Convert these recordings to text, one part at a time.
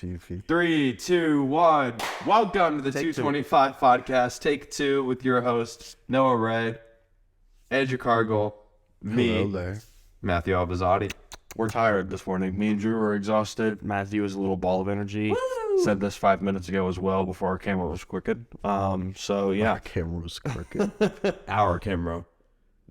TV. 3, 2, 1. Welcome to the 225 podcast, take 2 with your host, Noah Ray, Andrew Cargill, me, Hello there. Matthew Albazzotti. We're tired this morning. Me and Drew were exhausted. Matthew is a little ball of energy. Woo! Said this 5 minutes ago as well before our camera was crooked. So yeah. Our camera was crooked. Our camera.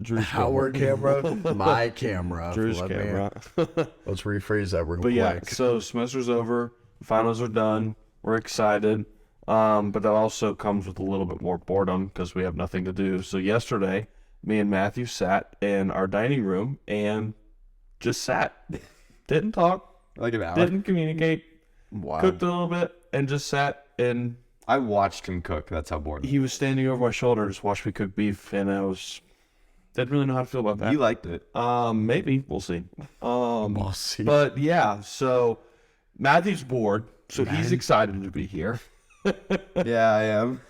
Drew's Our camera? My camera. Drew's camera. Let's rephrase that real But quick. yeah, so semester's over. Finals are done. We're excited. But that also comes with a little bit more boredom because we have nothing to do. So yesterday, me and Matthew sat in our dining room and just sat. Didn't talk. Like an hour. Didn't communicate. Wow. Cooked a little bit and just sat and I watched him cook. That's how bored. he was standing over my shoulder, just watched me cook beef, and I didn't really know how to feel about that. You liked it. Maybe we'll see. We'll see. But yeah, so Matthew's bored, so he's excited to be here. Yeah, I am.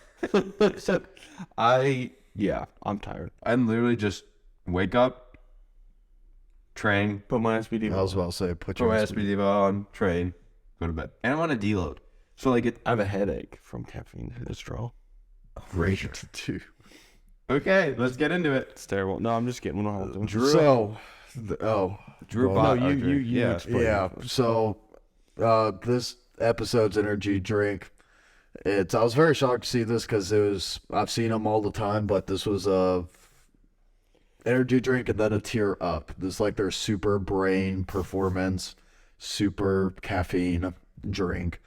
So I'm tired. I literally just wake up, train, Put my SBD. I was about to say, put throw your my SBD on, train, go to bed. And I'm on a deload. So like I have a headache from caffeine withdrawal. great too. okay, let's get into it. It's terrible. No, I'm just kidding. We don't have to. Drew, So, Drew well, bought no, our you drink. Yeah. explain. yeah. So, this episode's energy drink. I was very shocked to see this because I've seen them all the time, but this was a energy drink and then a tier up. This is like their SuperBrain Performance Super Caffeine drink.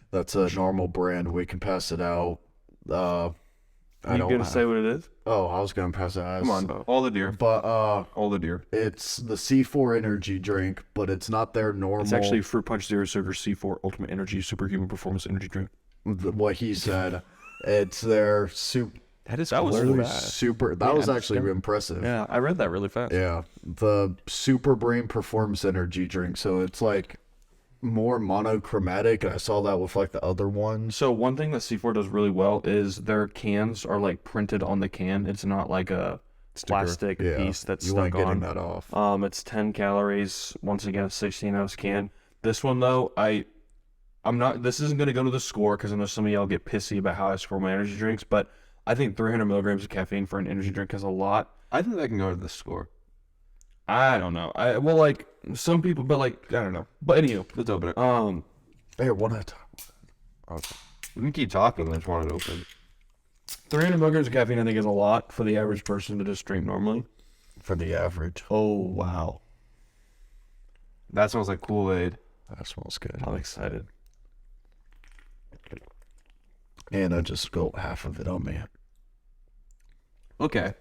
That's a normal brand. We can pass it out. Are you gonna say what it is? Oh, I was gonna pass it out. Come on, all the deer. But All the deer. it's the C4 energy drink, but it's not their normal. It's actually Fruit Punch Zero Sugar C4 Ultimate Energy Superhuman Performance Energy Drink. what he said. It's their super. That was Literally fast. super. That was actually impressive. Yeah, I read that really fast. Yeah, the SuperBrain Performance Energy drink. So it's like more monochromatic. I saw that with like the other ones. So one thing that C4 does really well is their cans are like printed on the can. It's not like a plastic Yeah, piece that's you stuck ain't getting on. that off. It's 10 calories. Once again, a 16-ounce can. This one though, I'm not. This isn't gonna go to the score because I know some of y'all get pissy about how I score my energy drinks, but I think 300 milligrams of caffeine for an energy drink is a lot. I think that can go to the score. I don't know. Like some people, but like I don't know. But anywho, Let's open it. Hey, one at a time. Okay. We can keep talking. I just want it open. 300 milligrams of caffeine I think is a lot for the average person to just drink normally. For the average. Oh wow, That smells like Kool-Aid. That smells good. I'm excited. And I just spilled half of it on me. Okay.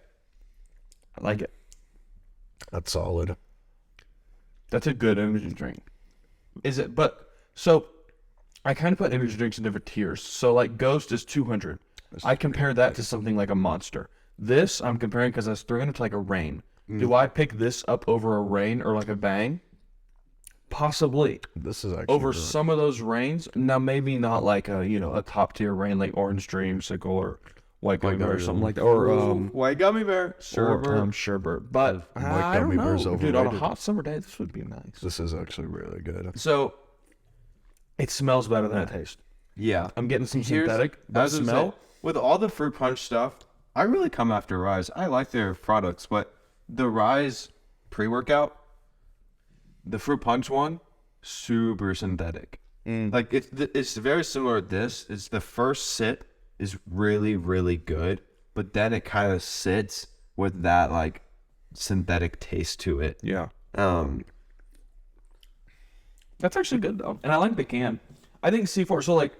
I like it. That's solid. That's a good energy drink. Is it? But so I kind of put energy drinks in different tiers. So like Ghost is 200. I compare that to something like a Monster. This I'm comparing because that's 300 to like a Reign. Do I pick this up over a Reign or like a Bang? Possibly. This is actually Over really- some of those Reigns. Now maybe not like a top tier Reign like Orange Dreamsicle or White Gummy Bear or something like that. Or White gummy bear. Sherbet. Sherbet. But White I don't Gummy Bear's know. Dude, on a overrated. hot summer day, this would be nice. This is actually really good. So it smells better than it tastes. Yeah. I'm getting some Here's- synthetic, I but was gonna smell. say, with all the fruit punch stuff, I really come after Rise. I like their products, but the Rise pre-workout, the fruit punch one, super synthetic. Like it's very similar to this. It's the first sip is really, really good, but then it kind of sits with that like synthetic taste to it. Yeah. Um, That's actually good though. And I like the can. I think C4, so like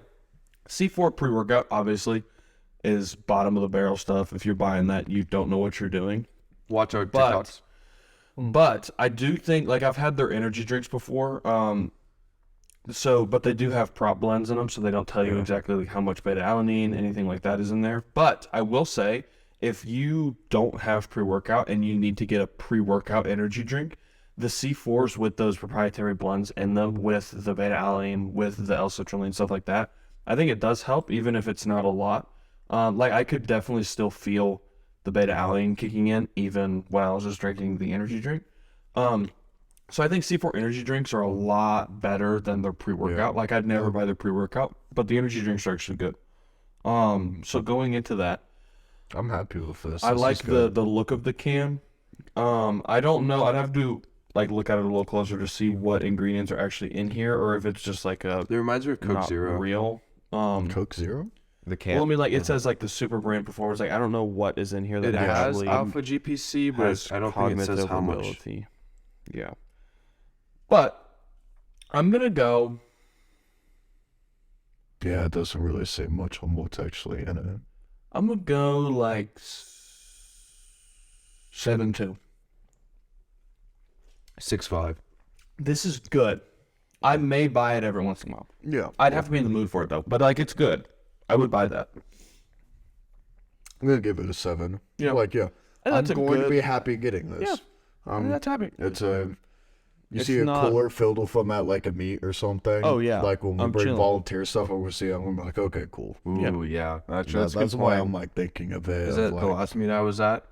C4 pre-workout obviously is bottom of the barrel stuff. If you're buying that, you don't know what you're doing. watch our TikToks. But I do think, like, I've had their energy drinks before. But they do have prop blends in them, so they don't tell you exactly like how much beta-alanine, anything like that is in there. But I will say, if you don't have pre-workout and you need to get a pre-workout energy drink, the C4s with those proprietary blends in them, with the beta-alanine, with the L-citrulline, stuff like that, I think it does help, even if it's not a lot. Like, I could definitely still feel the beta-alanine kicking in, even while I was just drinking the energy drink. So I think C4 energy drinks are a lot better than their pre-workout. Like I'd never buy their pre-workout, but the energy drinks are actually good. So going into that, I'm happy with this. I This like is good. the look of the can. I don't know. I'd have to like look at it a little closer to see what ingredients are actually in here, or if it's just like a It reminds me of Coke not Zero. real. Coke Zero. The can. Well, I mean, like it says like the SuperBrain Performance. Like I don't know what is in here that It has actually alpha GPC, but has I don't think it says cognitive how much. ability. Yeah, but I'm gonna go. Yeah, it doesn't really say much on what's actually in it. I'm gonna go like 7.2. 6.5. This is good. I may buy it every once in a while. Yeah. I'd have to be in the mood for it though. But like, it's good. I would buy that. I'm gonna give it a 7. Yeah. Like, yeah. And I'm that's a going to good- be happy getting this. That's happy. It's a. You It's see a not- cooler filled with them at like a meet or something. Oh, yeah. Like when we I'm bring chilling. volunteer stuff over, see, I'm like, okay, cool. Ooh, yeah. That's a That's good why point. I'm like thinking of it. Is of, it like, the last meet I was at?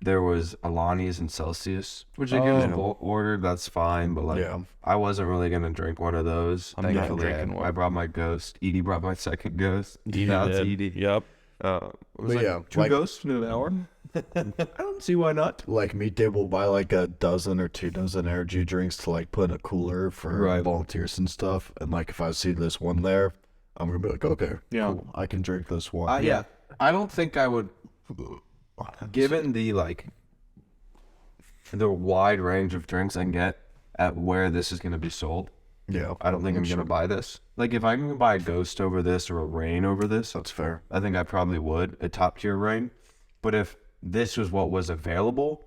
There was Alani's and Celsius, which again was bulk ordered. That's fine, but like, Yeah. I wasn't really gonna drink one of those. I'm not Thankfully, drinking one. I brought my Ghost. Edie brought my second Ghost. Edie That's did. Edie. Yep. It was But like yeah, 2 like- Ghosts in an hour. I don't see why not. Like me, they will buy like a dozen or 2 dozen energy drinks to like put in a cooler for Right. volunteers and stuff. And like if I see this one there, I'm gonna be like, okay, Yeah. cool. I can drink this one. Yeah. I don't think I would, given the like, the wide range of drinks I can get at where this is gonna be sold. Yeah, I don't think I'm gonna buy this. Like if I can buy a Ghost over this or a Rain over this, that's fair. I think I probably would, a top tier Rain. But if this was what was available,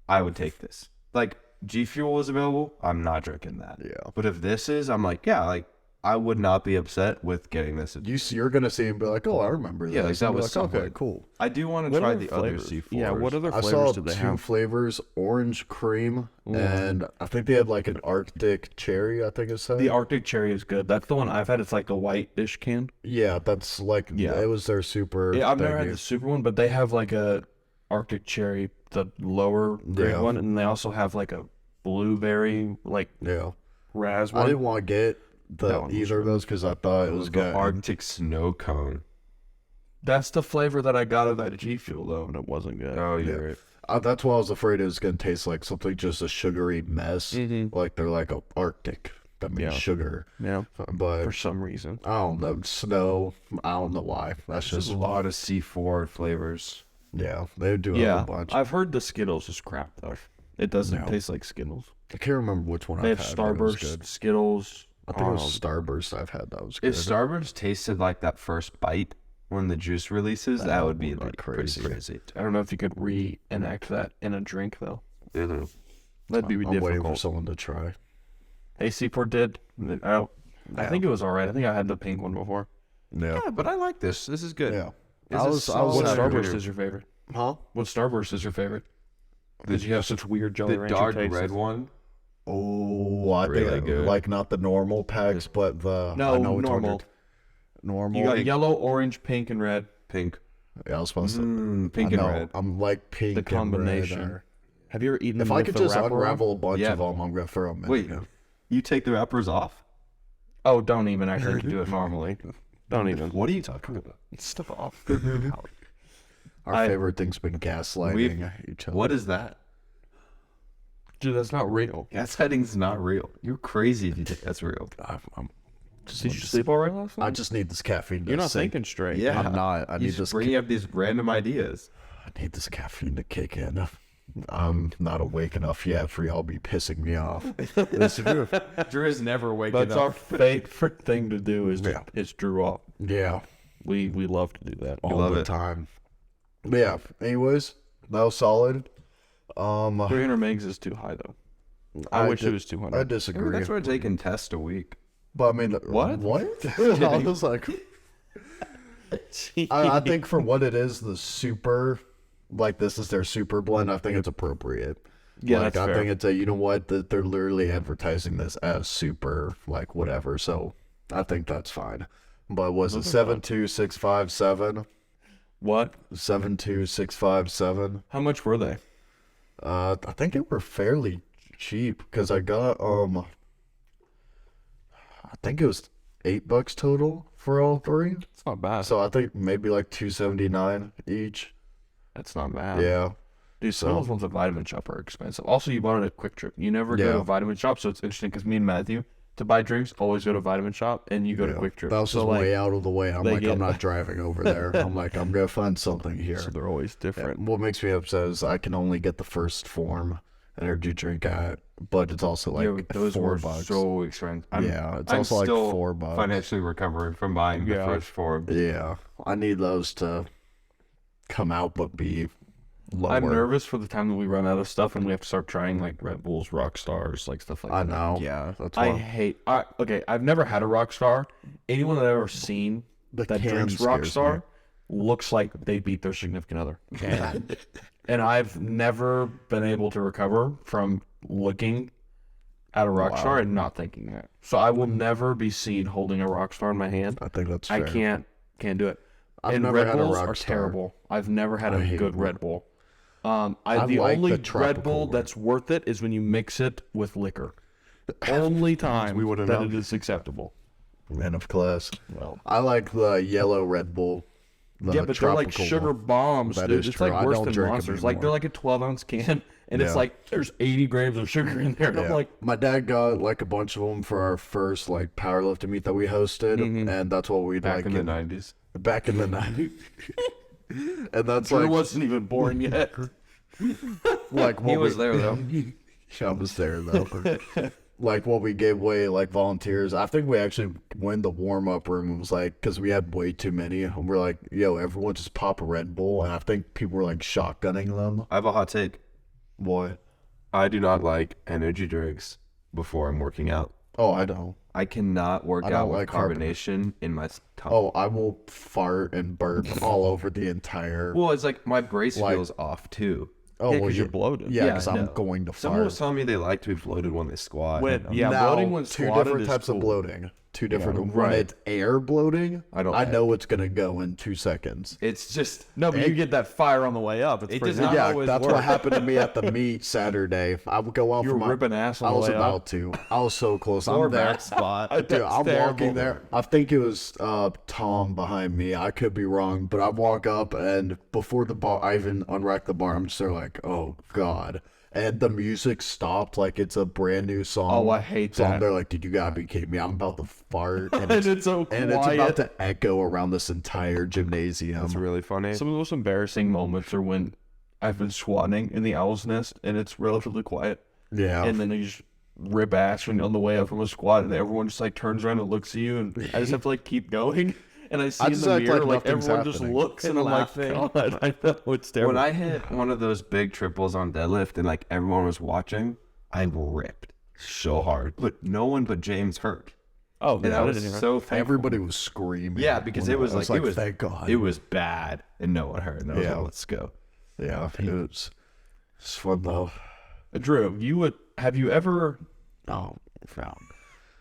I would take this. Like G Fuel was available, I'm not drinking that. Yeah. But if this is, I'm like, yeah, like I would not be upset with getting this. You're gonna see and be like, oh, I remember Yeah, this. like, that And be was like, okay, somewhat- cool. I do want to What try other the other flavors? C4s. Yeah, what other I flavors saw did they 2 have? flavors: orange cream and I think they had like an Arctic cherry. I think it said. The Arctic cherry is good. That's the one I've had. It's like the white-ish can. Yeah, that's like it was their super. Yeah, I've never had thingy. the super one, but they have like a Arctic cherry, the lower grade Yeah. one, and they also have like a blueberry, like Yeah, raz I one. didn't want to get That one was either of those because I thought it was the good. Arctic snow cone. That's the flavor that I got of that G Fuel though, and it wasn't good. Oh, you're right. That's why I was afraid it was gonna taste like something just a sugary mess. Like they're like a Arctic. That means Yeah. sugar. Yeah, But for some reason. I don't know, snow. I don't know why. That's There's just a lot of C4 flavors. yeah. They do a Yeah, whole bunch. I've heard the Skittles is crap though. It doesn't No. taste like Skittles. I can't remember which one They I've have had. But it was Starburst, good. Skittles. I think it was Starburst I've had. That was good. If Starburst tasted like that first bite when the juice releases, that would be like crazy. pretty crazy. I don't know if you could reenact that in a drink though. Mhm. That'd be I'm waiting for difficult. someone to try. Hey, C4 did. I think it was alright. I think I had the pink one before. Yeah. Yeah, but I like this. This is good. Yeah. It's I a was What solid happy. Starburst winner. is your favorite? Huh? What Starburst is your favorite? Did you have such weird Jolly The Rancher dark tastes? red one. Oh, I Really think good. like not the normal packs, but the No, I know which one normal. you're- Normal. You got yellow, orange, pink, and red. Pink. Yeah, I was supposed to. Pink I and know, red. I'm like pink The and combination. red. Have you ever eaten If them I with could the just wrapper on? unravel a bunch Yeah. of them, I'm gonna throw them in. Wait, Yeah. you take the wrappers off? Oh, don't even. I heard you do it normally. Don't even. What are you talking about? Stuff off. Our favorite thing's been gaslighting each other. What is that? Dude, that's not real. Gaslighting's not real. You're crazy if you think that's real. I'm Did you sleep all right last night? I just need this caffeine. To You're not sink. thinking straight. Yeah. I'm not. I need He's this. bringing up these random ideas. I need this caffeine to kick in. I'm not awake enough yet for y'all to be pissing me off. Drew is never waking That's our favorite thing to do is Yeah. is Drew off. Yeah, We love to do that. all love the it. time. But yeah. Anyways, that was solid. 300 megs is too high though. I wish it was I 200. disagree. That's why we're taking tests a week. But I mean, What? What? I was like, I think for what it is, the super, like this is their super blend. I think it's appropriate. Yeah, like, that's I fair. think it's a, you know what, that they're literally advertising this as super, like whatever. So I think that's fine. But was it 72657? What? 72657. How much were they? I think they were fairly cheap because I got I think it was $8 total for all three. It's not bad. So I think maybe like $2.79 each. That's not bad. Yeah. Dude, some of those ones at Vitamin Shop are expensive. Also, you bought it at Quick Trip. You never go Yeah. to Vitamin Shop, so it's interesting because me and Matthew, to buy drinks, always go to Vitamin Shop, and you go to Quick Trip. That was so just like, way out of the way. I'm they like, get- I'm not driving over there. I'm like, I'm gonna find something here. so they're always different. What makes me upset is I can only get the first form energy drink at, but it's also like Yo, those were $4. so expensive. Yeah, it's I'm also like still $4. financially recovering from buying the Yeah. first four. Yeah, I need those to come out, but be lower. I'm nervous for the time that we run out of stuff and we have to start trying like Red Bulls, Rock Stars, like stuff like I that. know. Yeah. That's I why hate. Okay, I've never had a Rock Star. Anyone that I've ever seen The that can drinks Rock scares Star me. looks like they beat their significant other. And I've never been able to recover from looking at a Rock Star and not thinking that. So I will never be seen holding a Rock Star in my hand. I think that's I fair. can't do it. I've and never Red had a Bulls Rock are Star. terrible. I've never had a hate good them. Red Bull. The like only the Red tropical Bull one. that's worth it is when you mix it with liquor. Only time wouldn't that know. it is acceptable. Man of class. Well, I like the yellow Red Bull. The yeah, but they're like tropical sugar one. bombs, That dude. is It's true. like I worse don't than drink 'em monsters. Like they're anymore. like a 12-ounce can, and it's Yeah. like there's 80 grams of sugar in there. And I'm Yeah. like, My dad got like a bunch of them for our first like powerlifting meet that we hosted, and that's what we'd Back like in the give- 90s. back in the 90s. And that's Drew like wasn't even born yet. what He was there, though. I was there though. Like what we gave away like volunteers. I think we actually went the warm up room and was like, because we had way too many, and we're like, yo, everyone just pop a Red Bull, and I think people were like shotgunning them. I have a hot take. What? I do not like energy drinks before I'm working out. Oh, I don't. I cannot work I don't out with like carbon. carbonation in my tongue. Oh, I will fart and burp all over the entire. Well, it's like my brace Like- feels off too. Oh, Yeah, well, 'cause you're bloated. Yeah, Yeah, because I I'm know. going to Someone fart. was telling me they like to be bloated when they squat. When- yeah, Now, bloating when two squatted different is types cool. of bloating. Two different. When right. it's air bloating, I don't I like know it's gonna go in 2 seconds. It's just No, but you get that fire on the way up. It's It pretty does not nice. Yeah, always that's work. what happened to me at the meet Saturday. I would go out You for were my. ripping ass on I the was way about up. to. I was so close. or I'm there. back spot. Dude, That's I'm terrible. walking there. I think it was Tom behind me. I could be wrong, but I walk up and before the bar, I even unracked the bar. I'm just there like, oh god. And the music stopped like it's a brand new song. Oh, I hate so I'm that. there like, dude, you gotta be kidding me. I'm about to fart. And And it's so and it's about quiet. to echo around this entire gymnasium. That's really funny. Some of the most embarrassing moments are when I've been squatting in the owl's nest and it's relatively quiet, Yeah. and then you just rip ass when you're on the way up from a squat, and everyone just like turns around and looks at you, and I just have to like keep going. And I see in just the act mirror like like nothing's everyone just happening. looks, and And I'm laughing. like, God, I know it's terrible. When I hit one of those big triples on deadlift and like everyone was watching, I ripped so hard. But no one but James hurt. oh, And I was so thankful. Everybody was screaming. Yeah, because when it was I like, it was thank God. It was bad and no one hurt. And I was Yeah. like, let's go. Yeah, it's fun though. Drew, have you ever? Oh, found.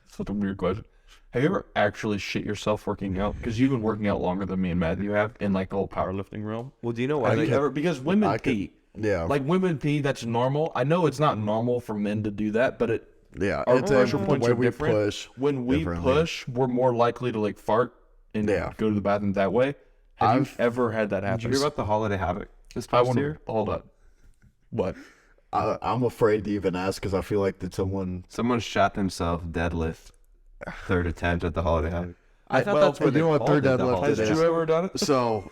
Such a weird question. Have you ever actually shit yourself working out? Because you've been working out longer than me and Matthew have in like the whole powerlifting realm. Well, do you know Have why? you ever? Because women I could- pee. Yeah, Like women pee, that's normal. I know it's not normal for men to do that, but it yeah. our It's pressure the points way are we different. push. When we differently. push, we're more likely to like fart and Yeah. go to the bathroom that way. Have I've- you ever had that Did happen? you hear about the holiday havoc this I past want year? to hold up. What? I'm afraid to even ask because I feel like that someone. Someone shot themselves deadlift third attempt at the holiday havoc. I thought well, that's what you they know what called third it, the deadlift holiday is? Has Yes. Drew ever done it? So,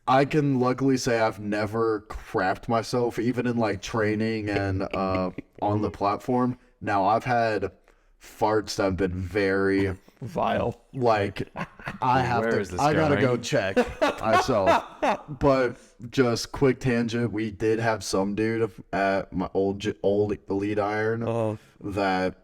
I can luckily say I've never crapped myself, even in like training and on the platform. Now I've had farts that have been very Vile. like I have Where to. is this I gotta going? go check myself. But just quick tangent, we did have some dude at my old elite iron that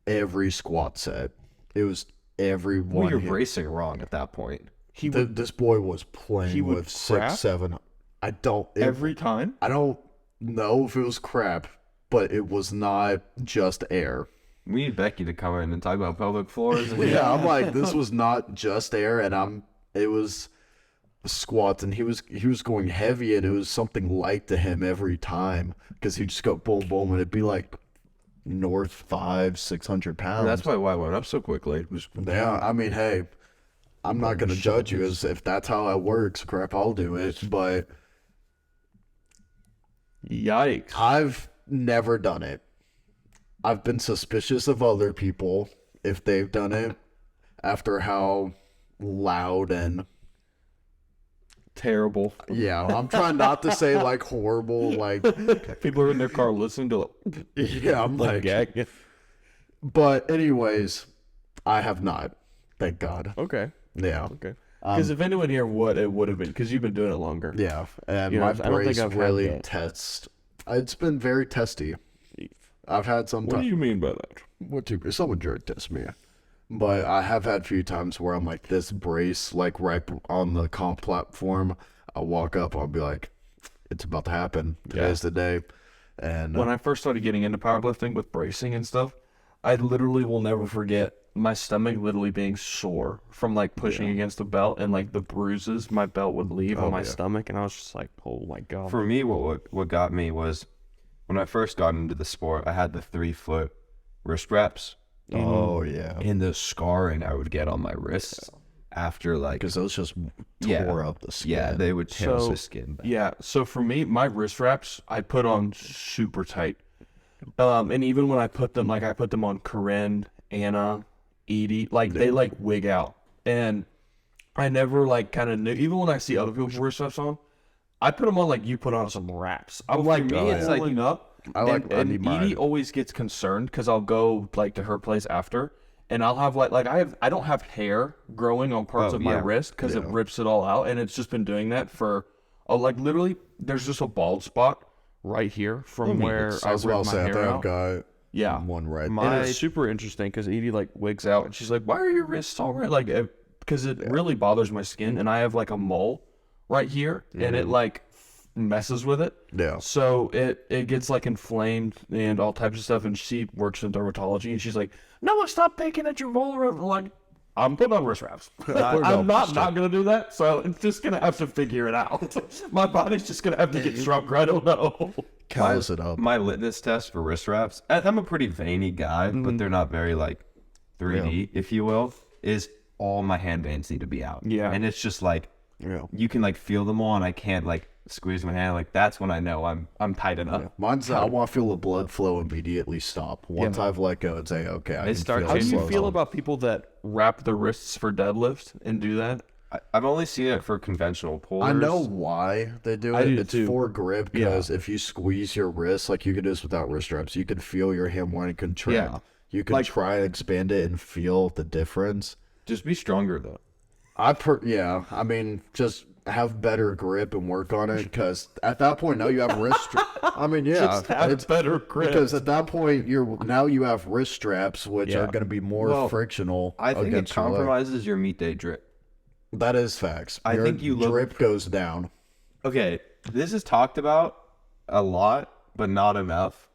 every squat set, it was every Well, one. you're hit. racing wrong at that point. This boy was playing would with crap? 6, 7. I don't. Every time? I don't know if it was crap, but it was not just air. We need Becky to come in and talk about pelvic floors. And Yeah, I'm like, this was not just air, and it was squats, and he was going heavy, and it was something light to him every time because he'd just go boom, boom, and it'd be like north 500-600 pounds. And that's why I went up so quickly. Yeah, I mean, hey, I'm not gonna judge you as if that's how it works. Crap, I'll do it. But Yikes. I've never done it. I've been suspicious of other people if they've done it after how loud and Terrible. yeah, I'm trying not to say like horrible, like People are in their car listening to yeah, I'm like, gag. but anyways, I have not. Thank God. Okay. Yeah. Okay. Because if anyone here would, it would have been because you've been doing it longer. Yeah, and You know, my I don't think brace I've had really that. tests. It's been very testy. I've had some What do time. you mean by that? What do someone drug test me? But I have had a few times where I'm like this brace, like right on the comp platform. I'll walk up, I'll be like, "It's about to happen. Today's the day." And When I first started getting into powerlifting with bracing and stuff, I literally will never forget my stomach literally being sore from like pushing against the belt and like the bruises my belt would leave on my stomach, and I was just like, oh my god. For me, what got me was when I first got into the sport, I had the 3-foot wrist wraps. oh yeah, And the scarring I would get on my wrists after like because those just Yeah. tore up the skin. yeah, they would tear So, the skin back. Yeah, so for me, my wrist wraps I put on super tight. And even when I put them, like I put them on Corinne, Anna, Edie, like they like wig out. And I never like kind of knew, even when I see other people's wrist wraps on, I put them on like you put on some wraps. I'm Well, for like, me, it's like- pulling up. I like and Randy Edie mine. always gets concerned because I'll go like to her place after, and I'll have like I don't have hair growing on parts Oh, of my yeah. wrist because it rips it all out, and it's just been doing that for like literally there's just a bald spot right here from where I As well ripped my say, I hair think I've out. got Yeah. one right. And My it's super interesting because Edie like wigs out and she's like, "Why are your wrists all red?" Like, because it really bothers my skin, and I have like a mole right here, and it like messes with it. Yeah. So it gets like inflamed and all types of stuff. And she works in dermatology, and she's like, "Noah, stop picking at your mole." I'm like, I'm putting on wrist wraps. I'm not gonna do that. So it's just gonna have to figure it out. My body's just gonna have to get stronger. I don't know. Callous it up. My litmus test for wrist wraps, I'm a pretty veiny guy, but they're not very like 3D, if you will, is all my hand bands need to be out. Yeah. And it's just like, Yeah. you can like feel them all, and I can't like squeeze my hand. Like that's when I know I'm tight enough. Mine's I want to feel the blood flow immediately stop. Once I've let go and say, okay, I can start feel How it do you slow feel down. about people that wrap their wrists for deadlift and do that? I've only seen it for conventional pullers. I know why they do I it. do It's too. for grip because if you squeeze your wrist, like you can do this without wrist straps, you can feel your hand wanting to contract. Yeah. You can try and expand it and feel the difference. Just be stronger though. I mean, just have better grip and work on it because at that point now you have I mean, yeah, Just have better grip. because at that point you have wrist straps which are going to be more frictional. I think it against your leg. compromises your meat day drip. That is facts. I Your think you look- drip goes down. Okay, this is talked about a lot, but not enough.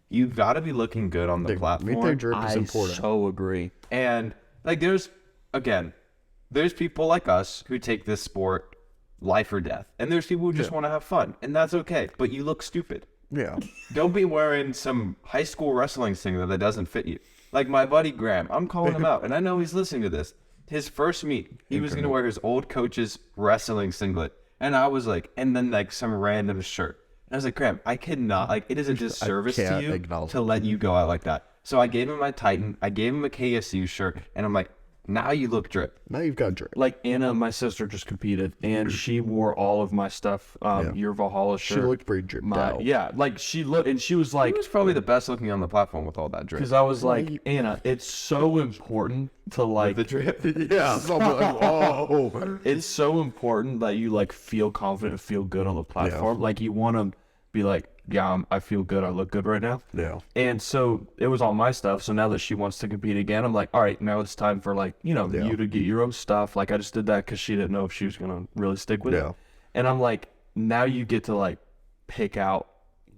You've got to be looking good on the Meat day platform. drip is important. so agree. And like there's people like us who take this sport life or death. And there's people who just want to have fun. And that's okay. But you look stupid. Yeah. Don't be wearing some high school wrestling singlet that doesn't fit you. Like my buddy Graham, I'm calling him out, and I know he's listening to this. His first meet, he was gonna wear his old coach's wrestling singlet. And I was like, and then like some random shirt. And I was like, Graham, I cannot, like it is a disservice to can't you acknowledge to let you go out like that. So I gave him my Titan, I gave him a KSU shirt, and I'm like, now you look drip. Now you've got drip. Like Anna, my sister, just competed, and she wore all of my stuff. Your Valhalla shirt. She looked pretty dripped out. Yeah, like she looked, and she was He like, was probably the best looking on the platform with all that drip. because I was like, Anna, it's so important to like, The drip. Yeah. So I'm like, oh. it's so important that you like feel confident, feel good on the platform. Like you want to be like, yeah, I feel good, I look good right now. Yeah. And so it was all my stuff. So now that she wants to compete again, I'm like, all right, now it's time for like, you to get your own stuff. Like I just did that because she didn't know if she was going to really stick with Yeah. it. And I'm like, now you get to like pick out.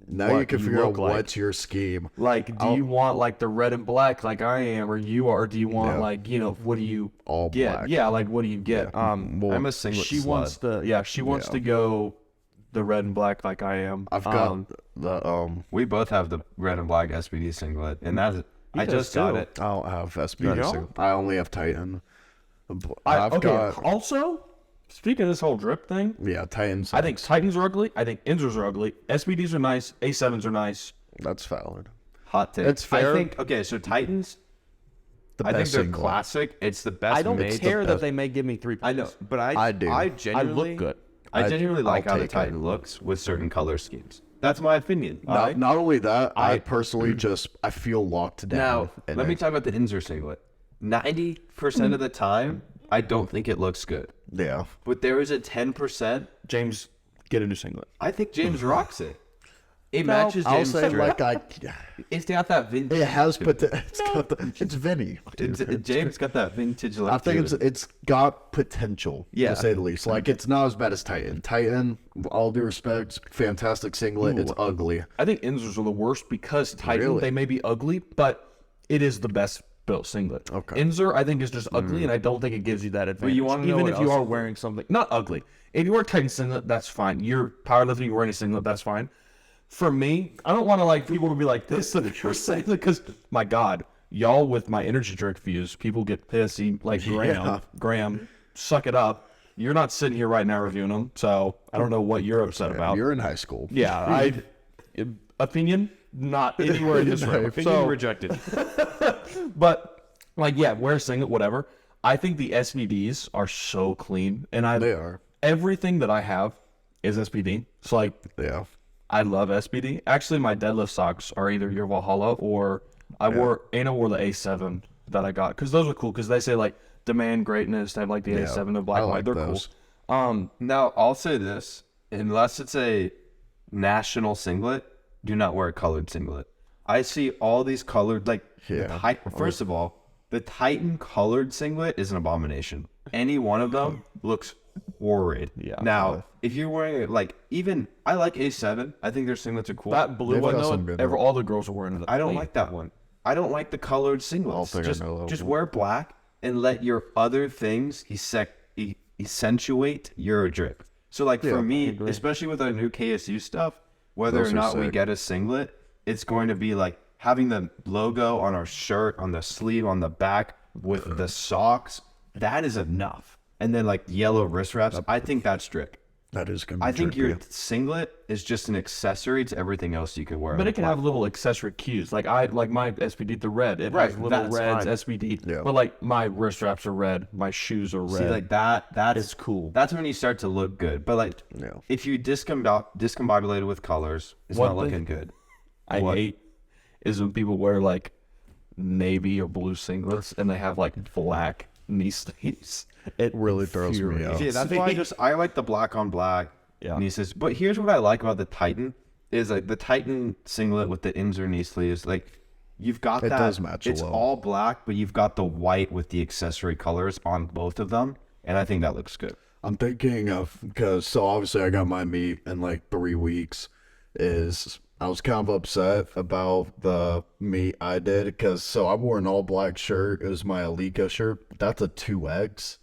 Now what you can figure out look like. what's your scheme. Like, do you want like the red and black like I am, or you are? Or do you want like, what do you All get? black. Yeah, like what do you get? Well, I'm a singlet She slut. wants to, she wants to go the red and black like I am. I've got We both have the red and black SBD singlet, and I just got too. it. I don't have SBD. You don't? singlet. I only have Titan. I've got Also, speaking of this whole drip thing, Titans. I think Titans are ugly. I think Inzers are ugly. SBDs are nice. A7s are nice. that's valid. Hot take. It's fair. I think so Titans. The I think best they're singlet. classic. It's the best. I don't made. care best. that they may give me 3 I know, points. but I do. I I genuinely look good. I genuinely like I'll how the take it. Titan looks with certain color schemes. That's my opinion. Not only that, I personally I feel locked down. Now, in let me it. talk about the Inzer singlet. 90% of the time, I don't think it looks good. Yeah. But there is a 10%. James, get a new singlet. I think James rocks it. It matches I'll James' say drip. like It's got that vintage. it has, but it's Vinny. James got that vintage look. I think to it. it's got potential, Yeah. to say the least. Like, it's not as bad as Titan. Titan, all due respect, fantastic singlet. It's ugly. I think Inzers are the worst because Titan, Really? they may be ugly, but it is the best built singlet. Okay. Inzer, I think, is just ugly, and I don't think it gives you that advantage. you wanna know Even what if you else are is- wearing something, not ugly. If you wear Titan singlet, that's fine. You're powerlifting, you're wearing a singlet, that's fine. For me, I don't want to like people to be like this that you're saying because my God, y'all with my energy drink views, people get pissy like Graham, suck it up. You're not sitting here right now reviewing them, so I don't know what you're upset about. You're in high school. Yeah, opinion not anywhere in this room. So rejected. but like, yeah, wear a singlet, whatever. I think the SBDs are so clean, and They are. everything that I have is SBD. So like, Yeah. I love SBD. Actually, my deadlift socks are either your Valhalla or Anna wore the A7 that I got because those are cool because they say like demand greatness. They have like the A7 of black I and white. like They're those. cool. Now, I'll say this. Unless it's a national singlet, do not wear a colored singlet. I see all these colored, like, first of all, the Titan colored singlet is an abomination. Any one of them looks horrid. Yeah. Now, if you're wearing it, like, even, I like A7. I think their singlets are cool. That blue They've one got though, some good all the girls are wearing it. I don't like that one. I don't like the colored singlets. think I know that Just one. wear black and let your other things accentuate your drip. So like for me, especially with our new KSU stuff, whether Those or are not we sick. get a singlet, it's going to be like having the logo on our shirt, on the sleeve, on the back with the socks. That is enough. And then like yellow wrist wraps. I think that's drip. That is going to be I think tricky. your singlet is just an accessory to everything else you can wear. But on it can a have little accessory cues. Like my SBD, the red. It Right, has little that's reds, fine. SBD. Yeah. But like my wrist wraps are red, my shoes are red. See, like that's It's cool. That's when you start to look good. But like, Yeah. if you discombobulate it with colors, it's One not thing- looking good. I hate is when people wear like navy or blue singlets and they have like black knee sleeves. It really throws me infuriates off. Yeah, that's why I like the black on black Yeah. knee sleeves. But here's what I like about the Titan is like the Titan singlet with the Inzer knee sleeves. Like you've got It that. does match It's well. all black, but you've got the white with the accessory colors on both of them, and I think that looks good. I'm thinking of, because so obviously I got my meet in like 3 weeks. I was kind of upset about the meet I did because so I wore an all black shirt. It was my Alika shirt. That's a 2X,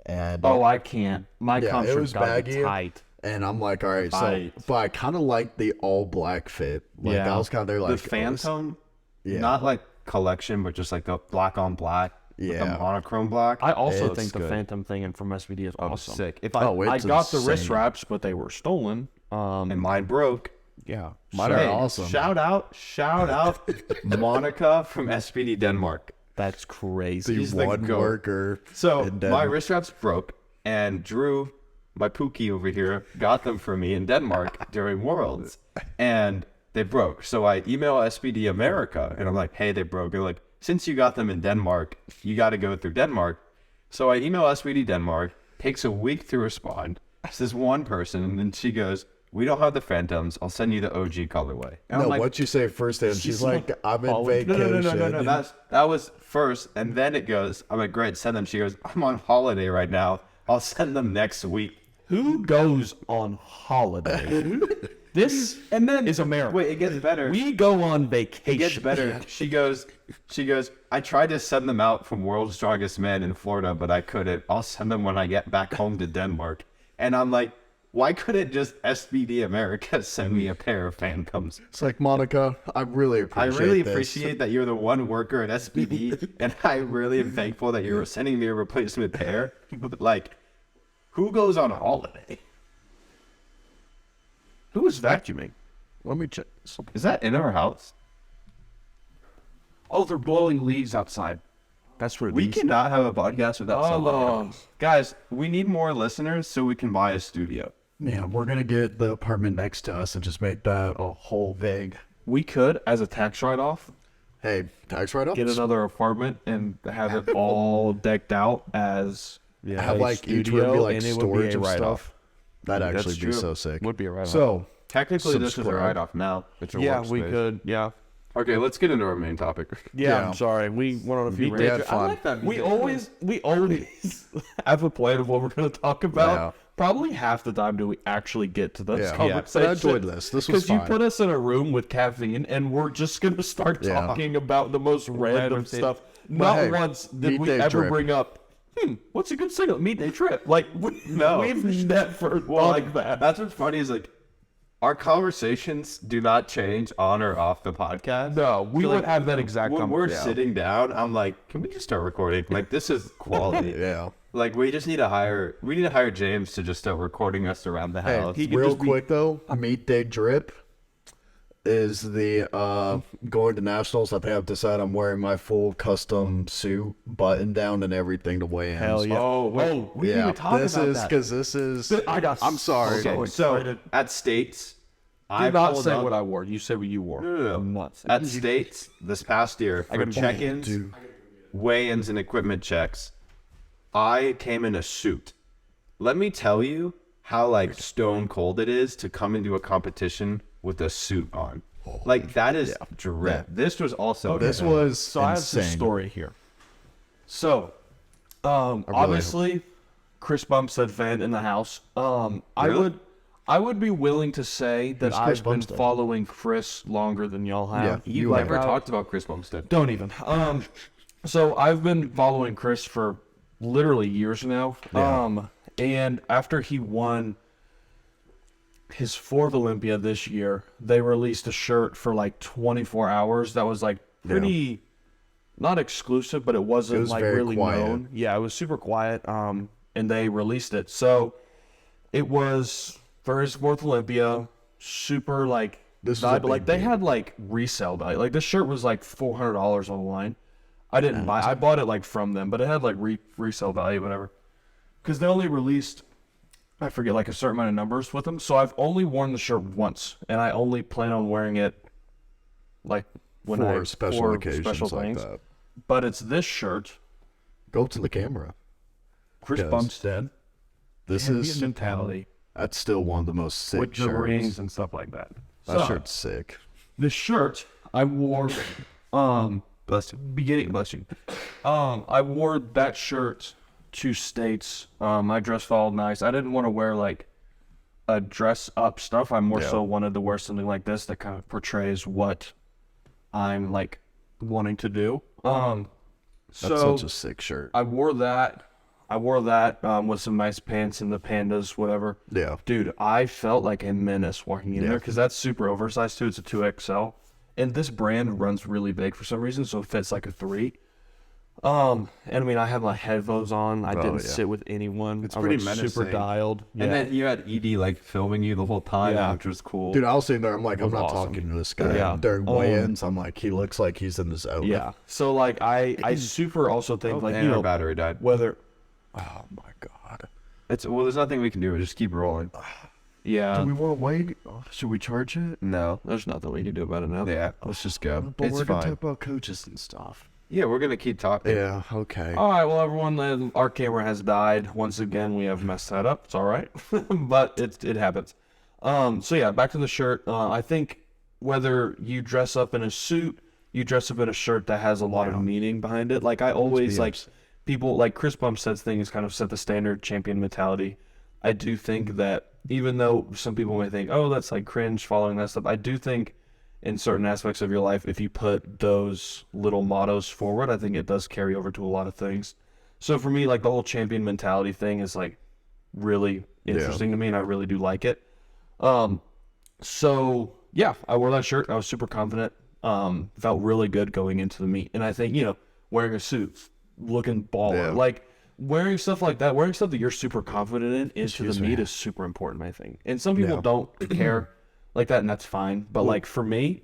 and Oh, I can't. My yeah, comfort it was gotta be baggy. tight. And I'm like, all right, so Tight. but I kind of like the all black fit. Like Yeah. I was kind of there like The oh, this- Phantom, Yeah. not like collection, but just like the black on black, with the Yeah. monochrome black. I also It's think the good. Phantom thing and from SVD is awesome. Sick. If Oh, I it's got the wrist insane. wraps, but they were stolen. and mine broke. Yeah. Mine Hey, are awesome. Shout out, Monica from SPD Denmark. That's crazy. She's the the one goat. worker. So in my Denmark. wrist wraps broke, and Drew, my Pookie over here, got them for me in Denmark during Worlds, and they broke. So I email SPD America, and I'm like, "Hey, they broke." They're like, "Since you got them in Denmark, you got to go through Denmark." So I email SPD Denmark. Takes a week to respond. It's this one person, and then she goes, "We don't have the Phantoms. I'll send you the OG colorway." And No, I'm like, what you say first, and she's like, I'm in no, vacation. that was first, and then it goes. I'm like, great, send them. She goes, I'm on holiday right now. I'll send them next week. Who goes on holiday? This And then is America. Wait, it gets better. We go on vacation. It gets better. She goes. I tried to send them out from World's Strongest Man in Florida, but I couldn't. I'll send them when I get back home to Denmark. And I'm like, Why couldn't just SBD America send me a pair of Phantoms? It's like, Monica, I really I appreciate really this. appreciate that you're the one worker at SBD, and I really am thankful that you're sending me a replacement pair. But, like, who goes on holiday? Who is vacuuming? Let me check. Is that in our house? Oh, they're blowing leaves outside. That's what We cannot have a podcast without someone. Guys, we need more listeners so we can buy a studio. Man, we're gonna get the apartment next to us and just make that a whole thing. We could, as a tax write-off, Hey, tax write-ups. get another apartment and have it all decked out as Have like each room be like and it would be storage a of write-off. stuff. That'd actually be true. so sick. Would be a write-off. So Technically, this is a Subscribe. write-off now. It's a yeah, workspace. we could. Yeah. Okay, let's get into our main topic. Yeah. I'm sorry. We went on a few We had rants. fun. we always have a plan of what we're going to talk about. Yeah. Probably half the time do we actually get to this Yeah. conversation. But I enjoyed this. This was Because you fine. put us in a room with caffeine and we're just going to start Yeah. talking about the most random thing. stuff. Not hey, once did Meat we Day ever Trip. bring up, what's a good signal? Meat Day Trip. Like, No. we've never thought of that. That's what's funny is like our conversations do not change on or off the podcast. No, we So, would like, have that exact when we're conversation. sitting down, I'm like, can we just start recording? Like, this is quality. yeah. Like, we just need to hire James to just start recording us around the house. he could Real just be- quick though, meat day drip is the going to nationals. I think I've decided I'm wearing my full custom suit, button down and everything to weigh in. Hell yeah. Oh, we didn't Yeah, even talk this about is that. because this is. I'm sorry. Okay, so so at States, I Do not pulled say up- what I wore. You say what you wore. No. At States this past year for check-ins, weigh-ins, and equipment checks, I came in a suit. Let me tell you how like stone cold it is to come into a competition with a suit on. Like that is drip. This was also This was So I have some insane. story here. So, obviously, Chris Bump said fan in the house. I would be willing to say that Who's Chris I've been Bumstead? following Chris longer than y'all have. Yeah, You you never have. talked about Chris Bumstead. Don't even. So I've been following Chris for literally years now. Yeah. And after he won his 4th Olympia this year, they released a shirt for like 24 hours that was like pretty not exclusive, but it wasn't was like very really quiet. known. Yeah, it was super quiet. And they released it. So it was for his 4th Olympia, super like This was a vibe. big Like they deal. had like resale value. Like this shirt was like $400 online. I didn't buy. I bought it like from them, but it had like resale value, whatever. Because they only released, I forget, like a certain amount of numbers with them. So I've only worn the shirt once, and I only plan on wearing it like when For special for occasions special like things. that. But it's this shirt, Go to the camera. Chris Yes. Bumstead, This Champion is mentality that's still one of the most sick with the shirts. rings and stuff like that. That So, shirt's sick. This shirt I wore, bless you. I wore that shirt to States. I dressed all nice. I didn't want to wear like a dress up stuff. I more so wanted to wear something like this that kind of portrays what I'm like wanting to do. That's So such a sick shirt. I wore that. With some nice pants and the pandas, whatever. Yeah. Dude, I felt like a menace walking in there because that's super oversized too. It's a 2XL. And this brand runs really big for some reason, so it fits like a 3. And I mean, I had my headphones on. I didn't yeah. sit with anyone. It's I pretty was super menacing. dialed. Yeah. And then you had ED like filming you the whole time, Yeah. which was cool. Dude, I was sitting there. I'm like, I'm not awesome. talking to this guy Yeah. during weigh-ins. I'm like, he looks like he's in his own. yeah. So like, I super also think like, and you our know, battery died. whether, Oh my god. There's nothing we can do. Just keep rolling. yeah, Do we want to wait? Should we charge it? No. there's nothing we can do about it now. Yeah, let's just go. But It's we're gonna fine. talk about coaches and stuff. Yeah, we're gonna keep talking. Yeah. Okay. All right, well, everyone, our camera has died. Once again, we have messed that up. It's all right, but it happens. So yeah, back to the shirt. I think whether you dress up in a suit, you dress up in a shirt that has a lot of meaning behind it. Like I always like people like Chris Bumstead's thing is kind of set the standard champion mentality. I do think that even though some people may think, oh, that's like cringe following that stuff, I do think in certain aspects of your life, if you put those little mottos forward, I think it does carry over to a lot of things. So for me, like the whole champion mentality thing is like really interesting to me, and I really do like it. So yeah, I wore that shirt. I was super confident. Felt really good going into the meet, and I think wearing a suit, looking baller, like wearing stuff like that, wearing stuff that you're super confident in into the meet is super important, I think. And some people don't care like that, and that's fine. But like for me,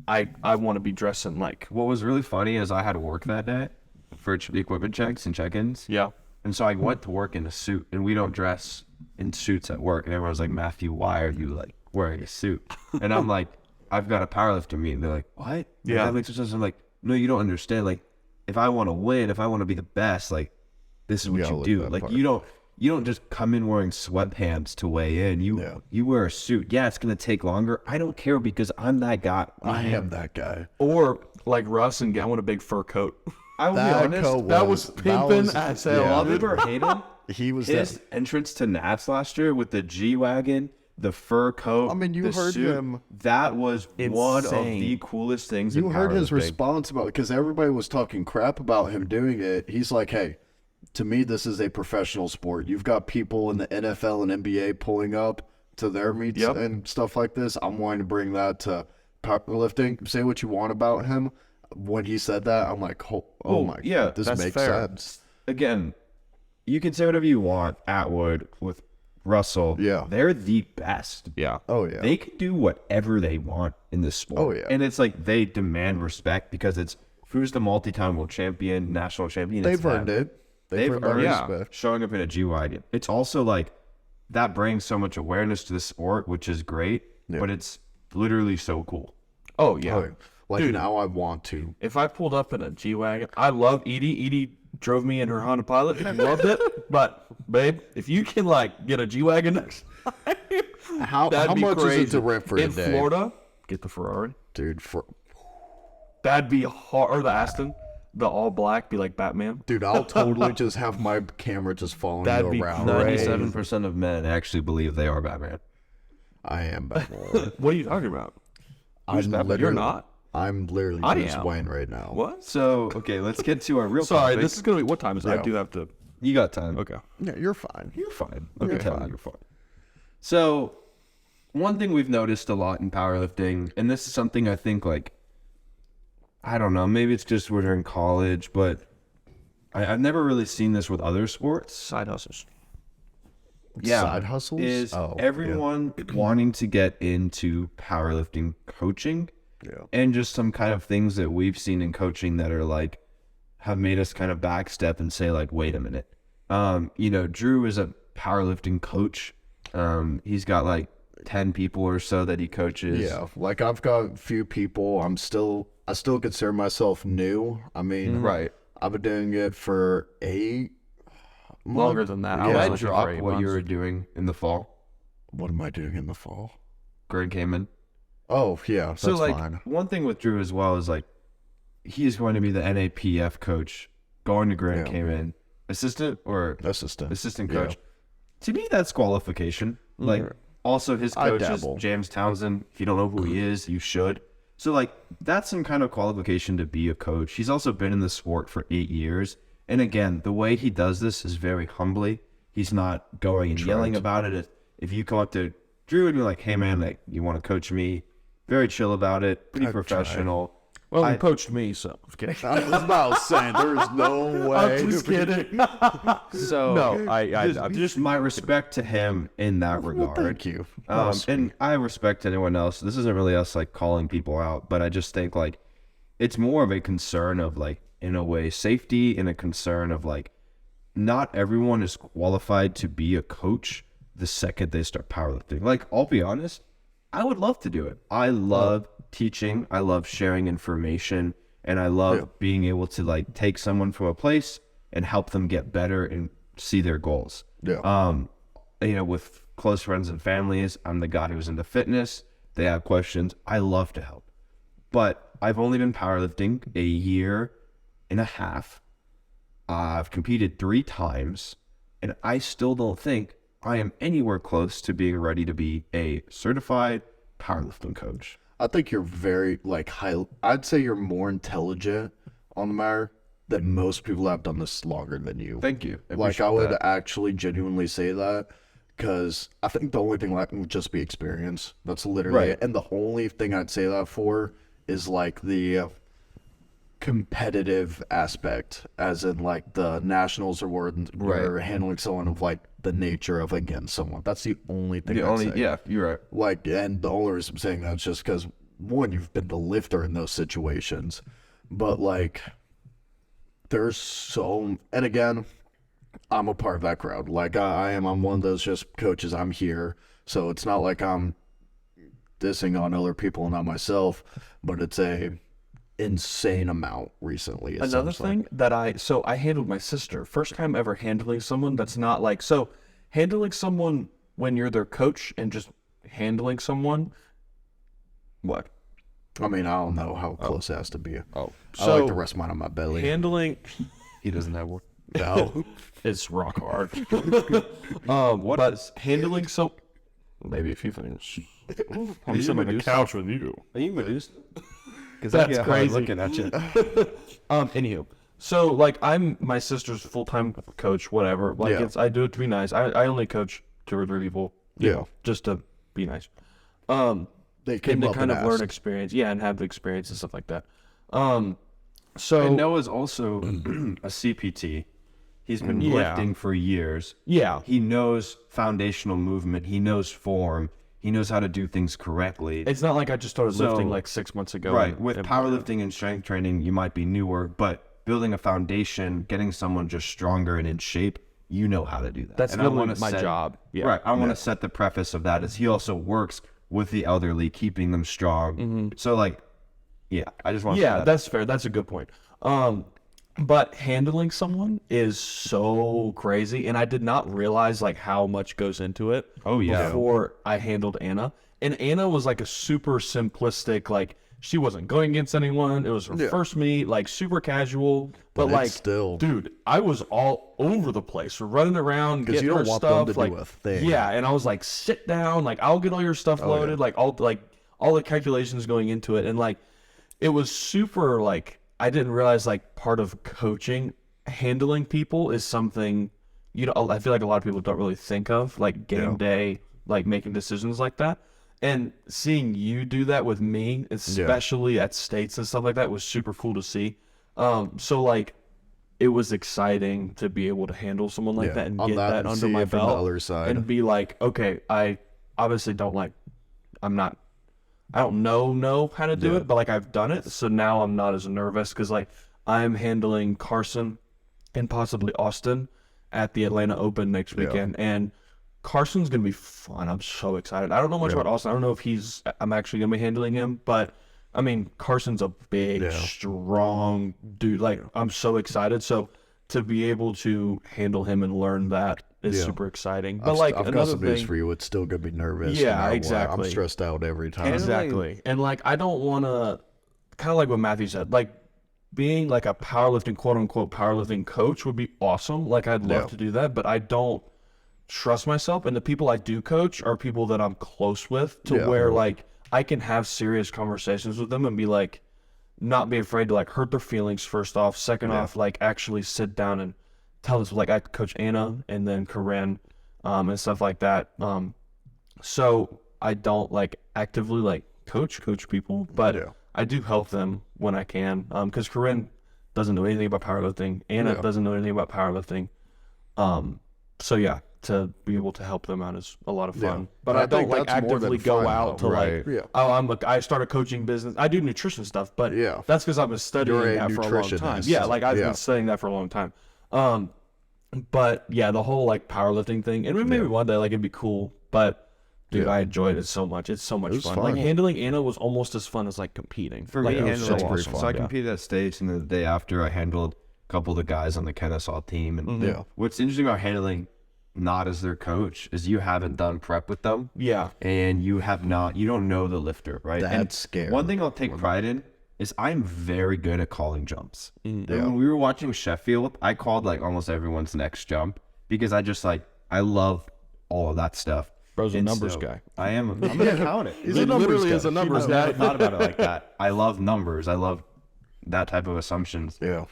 I want to be dressing like. What was really funny is I had to work that day for equipment checks and check-ins. Yeah. And so I went to work in a suit, and we don't dress in suits at work. And everyone's like, Matthew, why are you like wearing a suit? And I'm like, I've got a powerlifting meet. And they're like, what? Yeah. That makes sense. I'm like, no, you don't understand. Like, if I want to win, if I want to be the best, like, this is what you do. Like, you don't just come in wearing sweatpants to weigh in. You wear a suit. Yeah, it's gonna take longer. I don't care because I'm that guy. I am that guy. Or like Russ and I want a big fur coat. I will be honest. That was pimping as hell. I'll never hate him. He was his entrance to Nats last year with the G-Wagon, the fur coat. I mean, you the heard suit, him. That was one of Insane. the coolest things. You in heard his powerlifting. response about because everybody was talking crap about him doing it. He's like, hey, to me, this is a professional sport. You've got people in the NFL and NBA pulling up to their meets and stuff like this. I'm wanting to bring that to powerlifting. Say what you want about him. When he said that, I'm like, oh my God, this makes sense. Again, you can say whatever you want. Atwood with Russell, they're the best. Yeah. Oh yeah. They can do whatever they want in this sport. Oh, yeah. And it's like they demand respect because it's who's the multi-time world champion, national champion. They've earned it. They've earned respect. showing up in a G-Wagon. It's also like that brings so much awareness to the sport, which is great, but it's literally so cool. Oh yeah. Like Dude. now I want to. If I pulled up in a G-Wagon, I love Edie. Edie drove me in her Honda Pilot. I loved it. But, babe, if you can, like, get a G-Wagon next time, How that'd be much crazy. is it to rent for a in day? Florida, get the Ferrari. Dude, That'd be hard. Or the Aston, the all black, be like Batman. dude, I'll totally just have my camera just following That'd you be around. 97% of men actually believe they are Batman. I am Batman. What are you talking about? Who's I'm Batman? You're literally- not. I'm literally I Bruce am. Wayne right now. What? So, okay, let's get to our real Sorry, topic. this is going to be, what time is it? I do have to, You got time. okay. Yeah, you're fine. You're fine. Okay. You're fine. So, one thing we've noticed a lot in powerlifting, and this is something I think, like, I don't know, maybe it's just we're in college, but I've never really seen this with other sports. Side hustles. Side hustles? Is Oh, everyone wanting to get into powerlifting coaching? Yeah. And just some kind of things that we've seen in coaching that are like, have made us kind of backstep and say like, wait a minute. Drew is a powerlifting coach. He's got like 10 people or so that he coaches. Yeah, like I've got a few people. I still consider myself new. I mean, Right. I've been doing it for 8 months. Longer than that. Yeah. I was Can I looking drop for 8 what you months. were doing in the fall? What am I doing in the fall? Greg came in. Oh, yeah, that's So like fine. one thing with Drew as well is like he's going to be the NAPF coach. Going to Greg came in. Assistant Assistant. coach. To me that's qualification. Like also his I coach is dabble. James Townsend. If you don't know who he is, you should. So like that's some kind of qualification to be a coach. He's also been in the sport for 8 years. And again, the way he does this is very humbly. He's not going and yelling about it. If you come up to Drew and be like, hey man, like you want to coach me? Very chill about it, pretty professional. Well, he coached me, so I'm just kidding. I was about saying, there's no way. I'm just kidding. So No, I just my respect to him in that regard. Thank you. And I respect anyone else. This isn't really us like calling people out, but I just think like it's more of a concern of like in a way safety and a concern of like not everyone is qualified to be a coach the second they start powerlifting. Like I'll be honest, I would love to do it. I love teaching. I love sharing information, and I love being able to like take someone from a place and help them get better and see their goals. Yeah. With close friends and families, I'm the guy who's into fitness. They have questions. I love to help. But I've only been powerlifting a year and a half. I've competed 3 times, and I still don't think I am anywhere close to being ready to be a certified powerlifting coach. I think you're very I'd say you're more intelligent on the matter than most people that have done this longer than you. Thank you. Like I would actually genuinely say that because I think the only thing lacking would just be experience. That's literally it. And the only thing I'd say that for is like the competitive aspect, as in like the nationals or we're handling someone of like the nature of against someone. That's the only thing I'd say. Yeah, you're right. Like, and the only reason I'm saying that is just because, one, you've been the lifter in those situations, but like there's so, and again, I'm a part of that crowd. Like I'm one of those just coaches. I'm here, so it's not like I'm dissing on other people and not myself, but it's a insane amount recently. Another thing that I handled my sister. First time ever handling someone that's not like, so handling someone when you're their coach and just handling someone. What? I mean, I don't know how close it has to be. Oh, I like to rest mine on my belly. Handling. He doesn't have one. No. It's rock hard. But handling maybe a few things. I'm sitting on the couch with you. Are you Medusa? Because That's crazy. looking at you. Anywho, so like I'm my sister's full-time coach, whatever. Like I do it to be nice. I only coach 2 or 3 people. Just to be nice. They came and up to kind and of learn asked. experience, and have the experience and stuff like that. And So Noah's also a CPT. He's been lifting for years. yeah, He knows foundational movement. He knows form. He knows how to do things correctly. it's not like I just started So- lifting like 6 months ago. Right. With powerlifting and strength training, you might be newer, but building a foundation, getting someone just stronger and in shape, you know how to do that. That's and I literally wanna my job. Yeah. Right. I want to set the preface of that as he also works with the elderly, keeping them strong. So like, yeah, I just want to say that. That's fair. That's a good point. But handling someone is so crazy, and I did not realize like how much goes into it. Oh, yeah. Before I handled Anna, and Anna was like a super simplistic, like she wasn't going against anyone. It was her first meet, like super casual, but it's like still- dude, I was all over the place, running around, getting you her don't want stuff. them to like, do a thing. yeah, and I was like, sit down, like I'll get all your stuff loaded, like all the calculations going into it, and like it was super like. I didn't realize like part of coaching, handling people is something, you know, I feel like a lot of people don't really think of, like game day, like making decisions like that. And seeing you do that with me, especially at states and stuff like that, was super cool to see. So like it was exciting to be able to handle someone like that and On get that that and under see my it from the belt other side. and be like, okay, I obviously don't like, I don't know how to do it, but like I've done it, so now I'm not as nervous because like I'm handling Carson and possibly Austin at the Atlanta Open next weekend, and Carson's gonna be fun. I'm so excited. I don't know much about Austin. I don't know if I'm actually gonna be handling him, but I mean Carson's a big, strong dude. Like I'm so excited. So to be able to handle him and learn that is super exciting. But like I've got another some news thing, for you. It's still gonna be nervous. Yeah, no matter what. exactly. I'm stressed out every time. exactly. And like I don't want to, kind of like what Matthew said, like being like a powerlifting, quote unquote powerlifting coach would be awesome. Like I'd love to do that, but I don't trust myself. And the people I do coach are people that I'm close with, to where like I can have serious conversations with them and be like, not be afraid to like hurt their feelings first off. Second off, like actually sit down and tell us, like I coach Anna and then Corinne and stuff like that. So I don't like actively like coach people, but I do help them when I can. Because Corinne doesn't know anything about powerlifting. Anna doesn't know anything about powerlifting. So yeah, to be able to help them out is a lot of fun. But I don't like that's more than actively go fun, out to though. like, I started coaching business. I do nutrition stuff, but that's because I've been studying You're a that for a long time. nutritionist. Yeah, like I've been studying that for a long time. But yeah, the whole like powerlifting thing, and maybe one day like it'd be cool. But dude, I enjoyed it so much. It's so much fun. Like handling Anna was almost as fun as like competing. For like, me, it was handling, so awesome. so I competed at States, and the day after I handled a couple of the guys on the Kennesaw team. And what's interesting about handling not as their coach is you haven't done prep with them. Yeah. And you don't know the lifter, right? That's scary. One thing I'll take pride in is I'm very good at calling jumps. And when we were watching Sheffield, I called like almost everyone's next jump because I just like, I love all of that stuff. Bro's a And numbers so guy. I am. I'm gonna count it. He's a numbers guy. is a numbers I've never thought about it like that. I love numbers. I love that type of assumptions. Yeah.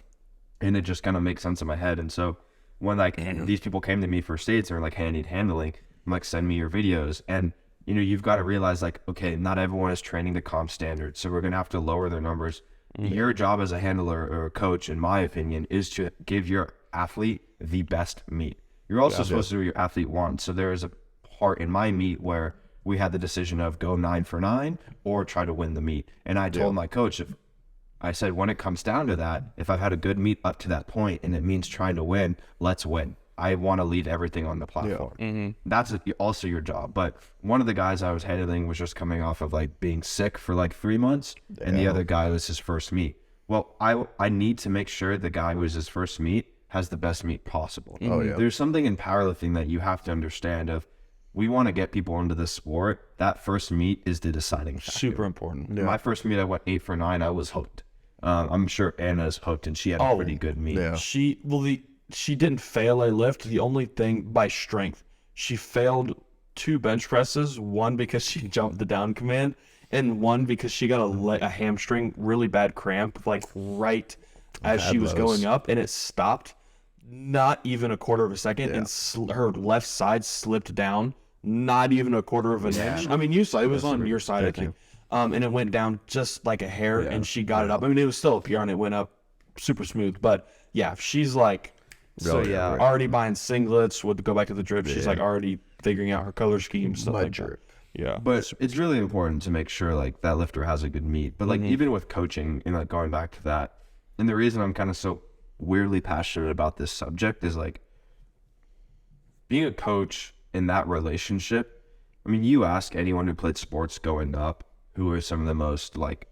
And it just kind of makes sense in my head. And so when like these people came to me for states and were like, hey, I need handling, I'm like, send me your videos. And, you know, you've got to realize like, okay, not everyone is training to comp standards. So we're going to have to lower their numbers. Your job as a handler or a coach, in my opinion, is to give your athlete the best meet. You're also supposed to do what your athlete wants. So there is a part in my meet where we had the decision of go 9 for 9 or try to win the meet. And I told my coach, I said, when it comes down to that, if I've had a good meet up to that point and it means trying to win, let's win. I want to lead everything on the platform. That's also your job. But one of the guys I was handling was just coming off of like being sick for like 3 months, and the other guy was his first meet. Well, I need to make sure the guy who was his first meet has the best meet possible. There's something in powerlifting that you have to understand of, we want to get people into this sport. That first meet is the deciding factor. Super important. My first meet, I went 8 for 9. I was hooked. I'm sure Anna's hooked, and she had a pretty good meet. She didn't fail a lift. The only thing by strength, she failed 2 bench presses. One because she jumped the down command, and one because she got a hamstring really bad cramp, like right as she was going up, and it stopped. Not even a quarter of a second, and her left side slipped down. Not even a quarter of an inch. I mean, you saw it was on your side, I think. And it went down just like a hair, and she got it up. I mean, it was still a PR, and it went up super smooth. But yeah, she's like. Already buying singlets, would go back to the drip. She's like already figuring out her color scheme, stuff like that. Yeah. But it's really important to make sure like that lifter has a good meet. But like even with coaching and like going back to that, and the reason I'm kind of so weirdly passionate about this subject is like being a coach in that relationship. I mean, you ask anyone who played sports going up, who are some of the most like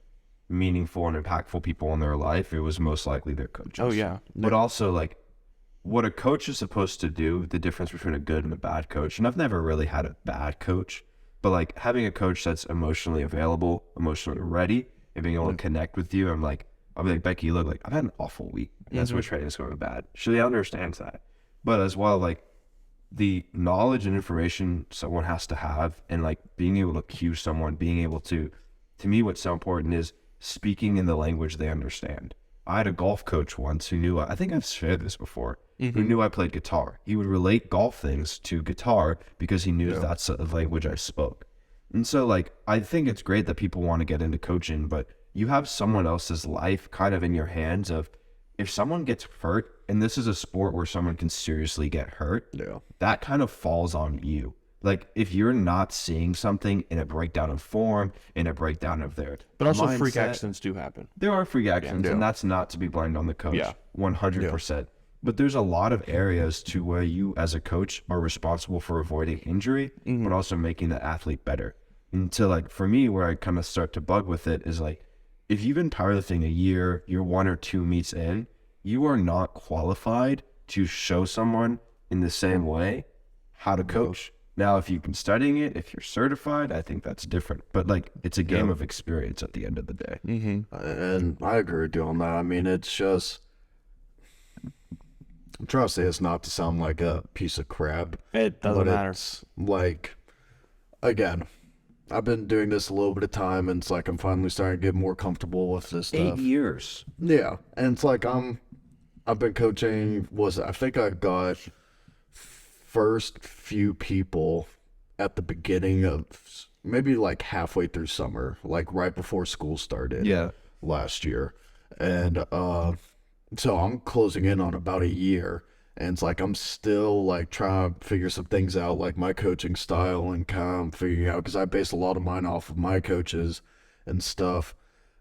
meaningful and impactful people in their life, it was most likely their coaches. Oh yeah. But also like what a coach is supposed to do, the difference between a good and a bad coach. And I've never really had a bad coach, but like having a coach that's emotionally available, emotionally ready, and being able to connect with you. I'll be like, Becky, look, like I've had an awful week. That's why training is going bad. She understands that. But as well, like the knowledge and information someone has to have, and like being able to cue someone, being able to me, what's so important is speaking in the language they understand. I had a golf coach once who knew, I think I've shared this before, who knew I played guitar. He would relate golf things to guitar because he knew that's the language I spoke. And so like, I think it's great that people want to get into coaching, but you have someone else's life kind of in your hands of, if someone gets hurt, and this is a sport where someone can seriously get hurt, that kind of falls on you. Like if you're not seeing something in a breakdown of form, in a breakdown of their But also mindset, freak accidents do happen. there are freak accidents, and that's not to be blamed on the coach, 100%. But there's a lot of areas to where you as a coach are responsible for avoiding injury, but also making the athlete better. And so like for me, where I kind of start to bug with it is like, if you've been powerlifting a year, you're 1 or 2 meets in, you are not qualified to show someone in the same way how to coach. Now, if you've been studying it, if you're certified, I think that's different. But like, it's a game of experience at the end of the day. And I agree with you on that. I mean, it's just, I'm trying to say it's not to sound like a piece of crap. It doesn't matter. It's like, again, I've been doing this a little bit of time, and it's like I'm finally starting to get more comfortable with this stuff. 8 years. Yeah, and it's like I've been coaching. I think I got first few people at the beginning of maybe like halfway through summer, like right before school started. Last year, and so I'm closing in on about a year. And it's like I'm still like trying to figure some things out, like my coaching style, and kind of figuring out, because I base a lot of mine off of my coaches and stuff.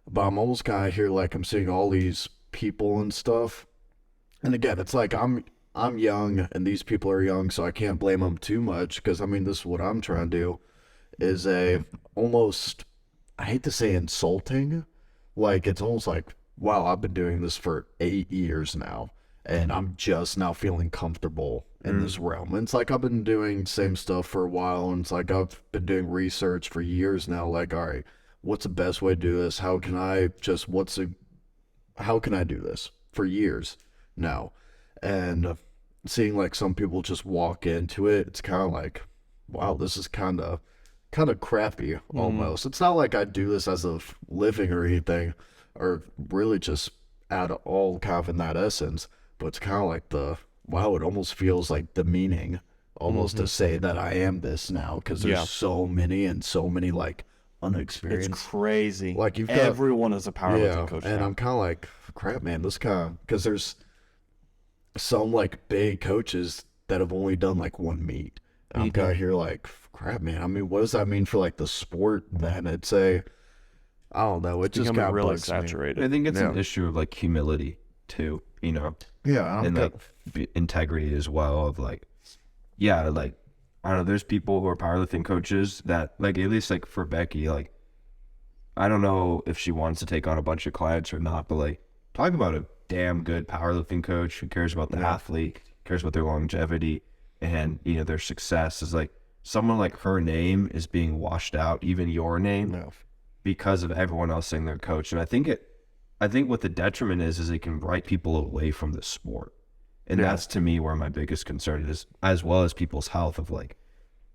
But I'm almost kind of here, like I'm seeing all these people and stuff. And again, it's like I'm young and these people are young, so I can't blame them too much, because I mean, this is what I'm trying to do, is almost, I hate to say insulting, like it's almost like, wow, I've been doing this for 8 years now, and I'm just now feeling comfortable in this realm. And it's like I've been doing the same stuff for a while, and it's like I've been doing research for years now, like, all right, what's the best way to do this? How can I do this for years now? And seeing like some people just walk into it, it's kind of like, wow, this is kind of crappy almost. It's not like I do this as a living or anything, or really just at all kind of in that essence, but it's kind of like wow, it almost feels like demeaning almost to say that I am this now, because there's Yeah. so many like It's unexperienced. crazy. Like, you've got- everyone is a powerlifting Yeah, coach. and now. I'm kind of like, crap, man, this kind of, because there's some like big coaches that have only done like one meet. And I'm kind of here like, crap, man. I mean, what does that mean for like the sport then? It's I don't know. It just becoming got really bugs me. saturated. I think it's an issue of like humility too, you know, Yeah, and like integrity as well. Of like, yeah, like I don't know. There's people who are powerlifting coaches that like, at least like for Becky, like I don't know if she wants to take on a bunch of clients or not, but like talk about a damn good powerlifting coach who cares about the athlete, cares about their longevity and, you know, their success. Is like someone like her name is being washed out, even your name, because of everyone else saying they're coach. And I think what the detriment is it can write people away from the sport. And that's to me where my biggest concern is, as well as people's health. Of like,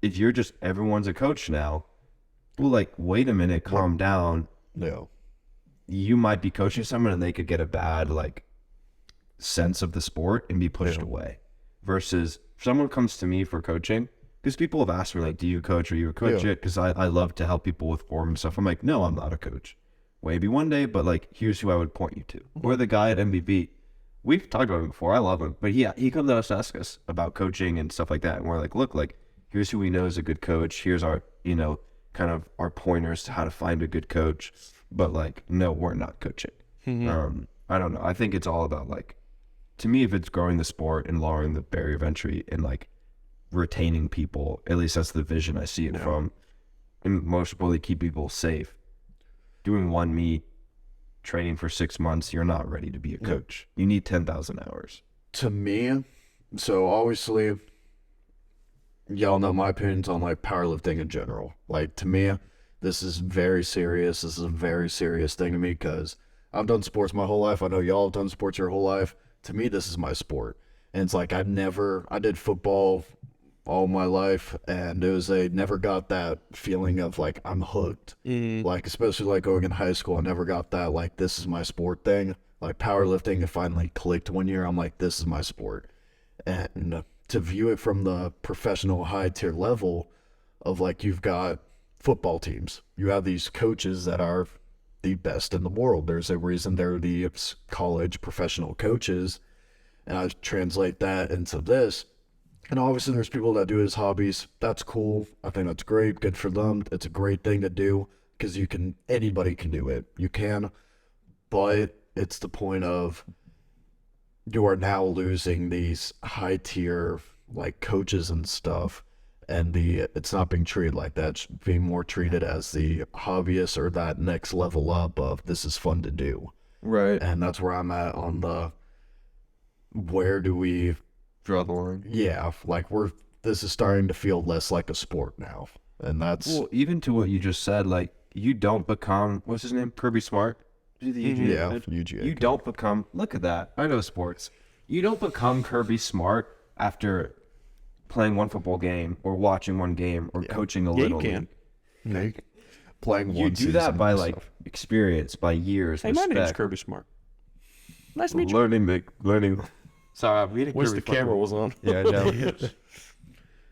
if you're just, everyone's a coach now, well, like, wait a minute, calm down. No. You might be coaching someone and they could get a bad like sense of the sport and be pushed away. Versus if someone comes to me for coaching, because people have asked me like, do you coach? Are you a coach yet? Because I love to help people with form and stuff. I'm like, no, I'm not a coach. Maybe one day, but like, here's who I would point you to. Or the guy at MVP. We've talked about him before. I love him. But he comes to us to ask us about coaching and stuff like that. And we're like, look, like, here's who we know is a good coach. Here's our, you know, kind of our pointers to how to find a good coach. But like, no, we're not coaching. I don't know. I think it's all about like, to me, if it's growing the sport and lowering the barrier of entry and like retaining people, at least that's the vision I see it from. And most importantly, keep people safe. Doing one meet, training for 6 months, you're not ready to be a coach. You need 10,000 hours. To me, so obviously, y'all know my opinions on like powerlifting in general. Like, to me, this is very serious. This is a very serious thing to me, because I've done sports my whole life. I know y'all have done sports your whole life. To me, this is my sport. And it's like, I did football all my life, and never got that feeling of like, I'm hooked. Like, especially like going in high school, I never got that like, this is my sport thing. Like, powerlifting, it finally clicked one year. I'm like, this is my sport. And to view it from the professional high tier level of like, you've got football teams, you have these coaches that are the best in the world. There's a reason they're the college professional coaches. And I translate that into this. And obviously there's people that do it as hobbies. That's cool. I think that's great. Good for them. It's a great thing to do, because anybody can do it. You can, but it's the point of, you are now losing these high tier like coaches and stuff. And it's not being treated like that. It's being more treated as the hobbyist or that next level up of, this is fun to do. Right. And that's where I'm at on where do we Draw the line. Yeah, like this is starting to feel less like a sport now. And that's Well, even to what you just said, like, you don't become, what's his name? Kirby Smart? UGA. You don't become, look at that. I know sports. You don't become Kirby Smart after playing one football game or watching one game or coaching a little can. league. Playing You one do that season by and like stuff. experience, by years, Hey, my name's respect. Kirby Smart. Nice to meet you. Learning. Sorry, we didn't. Wish the camera was on. Yeah, no.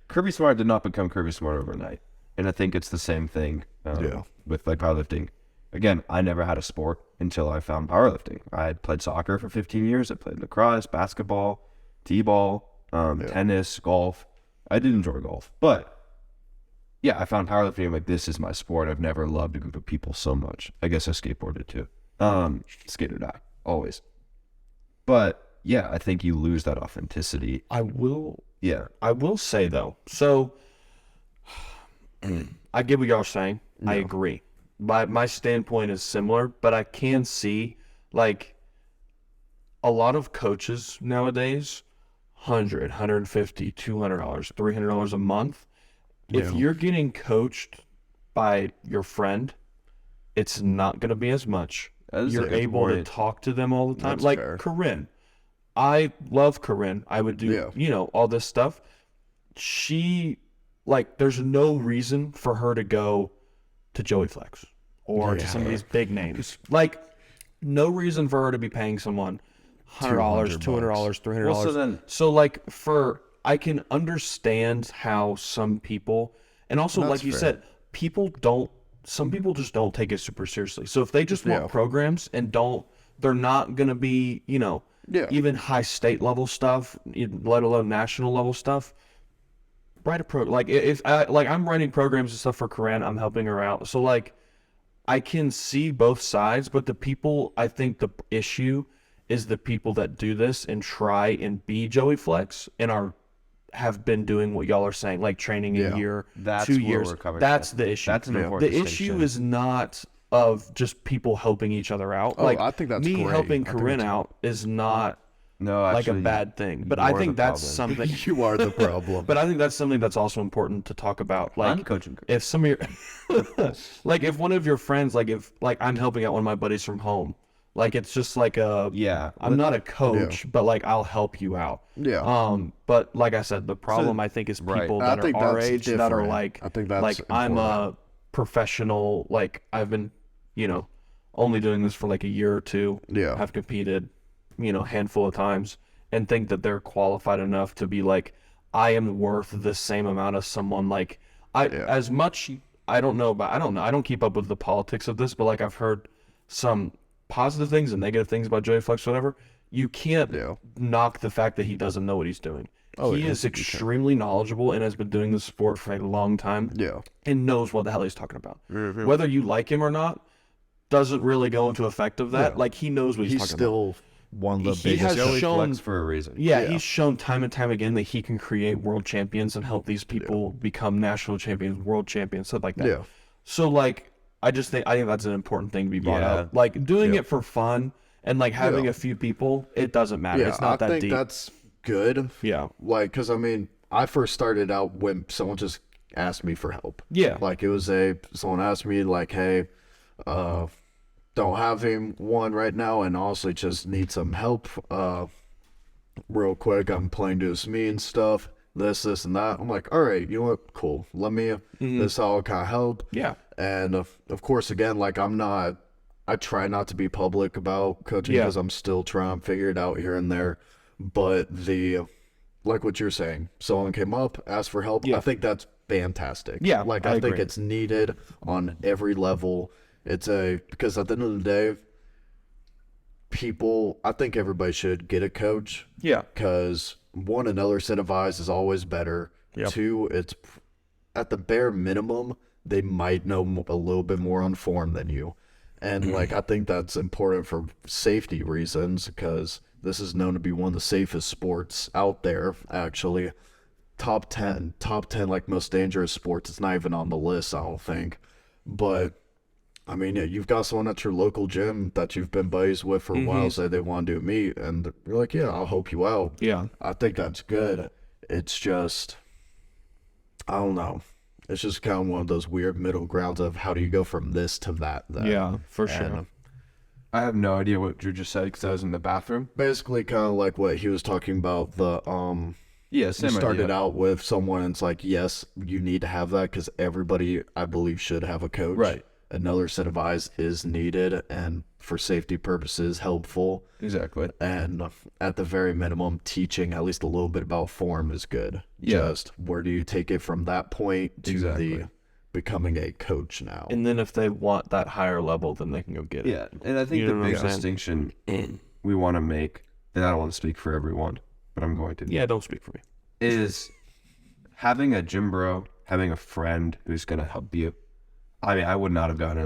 Kirby Smart did not become Kirby Smart overnight, and I think it's the same thing with like powerlifting. Again, I never had a sport until I found powerlifting. I had played soccer for 15 years. I played lacrosse, basketball, t-ball, tennis, golf. I did enjoy golf, but yeah, I found powerlifting. I'm like, this is my sport. I've never loved a group of people so much. I guess I skateboarded too. Skate or die, always. But yeah, I think you lose that authenticity. I will Yeah. say though, so I get what y'all are saying. I agree. My standpoint is similar, but I can see like a lot of coaches nowadays, $100, $150, $200, $300 a month. If you're getting coached by your friend, it's not going to be as much. That is a You're good able to point. talk to them all the time. That's like fair. Corinne. I love Corinne. I would do, all this stuff. She, like, there's no reason for her to go to Joey Flex or to some of these big names. Like, no reason for her to be paying someone $100, $200, $300. Well, so then- So, like, for I can understand how some people, and also That's like you fair. said, some people just don't take it super seriously. So if they just want Yeah. programs and they're not going to be, Yeah. even high state level stuff, let alone national level stuff, write a like if I, like I'm writing programs and stuff for Corinne, I'm helping her out. So like I can see both sides, but I think the issue is the people that do this and try and be Joey Flex and have been doing what y'all are saying, like training a year, That's 2 where years. we're coming That's from. the issue. That's an important The issue distinction. is not of just people helping each other out. Oh, like I think that's me great. helping I think Corinne that's- out is not No, like a actually, bad thing. But I you're think the that's problem. something. You are the problem. But I think that's something that's also important to talk about. Like I'm coaching. if some of your like if one of your friends, like if like I'm helping out one of my buddies from home, like it's just like I'm not a coach, but like I'll help you out. Yeah. But like I said, the problem I think is right. people I that think are our that's age that are different. like I think that's like I'm a important. professional, like I've been, only doing this for like a year or two. Yeah. Have competed, handful of times and think that they're qualified enough to be like, I am worth the same amount as someone like as much. I don't know. I don't keep up with the politics of this, but like I've heard some positive things and negative things about Joey Flex, whatever. You can't knock the fact that he doesn't know what he's doing. He is extremely knowledgeable and has been doing this sport for a long time. Yeah. And knows what the hell he's talking about. Whether you like him or not doesn't really go into effect of that. Yeah. Like he knows what he's He's talking about. still one of the He biggest. has Joey shown Flex for a reason. Yeah, he's shown time and time again that he can create world champions and help these people become national champions, world champions, stuff like that. Yeah. So like, I think that's an important thing to be brought Yeah. up. Like doing it for fun and like having a few people, it doesn't matter. Yeah, It's not I that think deep. that's good. Yeah. Like, because I mean, I first started out when someone just asked me for help. Yeah. Like, it was someone asked me, like, hey, don't have one right now and honestly just need some help. Real quick, I'm playing Deuce Me and stuff, this, and that. I'm like, all right, you know what? Cool. Let me, this all kind of help. Yeah. And of course, again, like I try not to be public about coaching because I'm still trying to figure it out here and there. But like what you're saying, someone came up, asked for help. I think that's fantastic. Yeah, like I I think agree. it's needed on every level. Because at the end of the day, I think everybody should get a coach. Yeah. Because one, another set of eyes is always better. Two, it's at the bare minimum, they might know a little bit more on form than you. And like, I think that's important for safety reasons because this is known to be one of the safest sports out there, actually. Top 10, like most dangerous sports. It's not even on the list, I don't think. But I mean, yeah, you've got someone at your local gym that you've been buddies with for a while say they want to do a meet, and you're like, yeah, I'll help you out. Yeah. I think that's good. It's just, I don't know. It's just kind of one of those weird middle grounds of how do you go from this to that then? Yeah, for And sure. I have no idea what Drew just said because I was in the bathroom. basically kind of like what he was talking about, Yeah, you same started idea. out with someone and it's like, yes, you need to have that because everybody, I believe, should have a coach. Right. Another set of eyes is needed and for safety purposes helpful. Exactly. And at the very minimum, teaching at least a little bit about form is good. Yeah. Just where do you take it from that point to the becoming a coach now? And then if they want that higher level, then they can go get it. Yeah, and I think You the know what I'm big saying? distinction we want to make, and I don't want to speak for everyone, but I'm going to, Yeah, don't speak for me. is having a gym bro, having a friend who's going to help you. I mean, I would not have gotten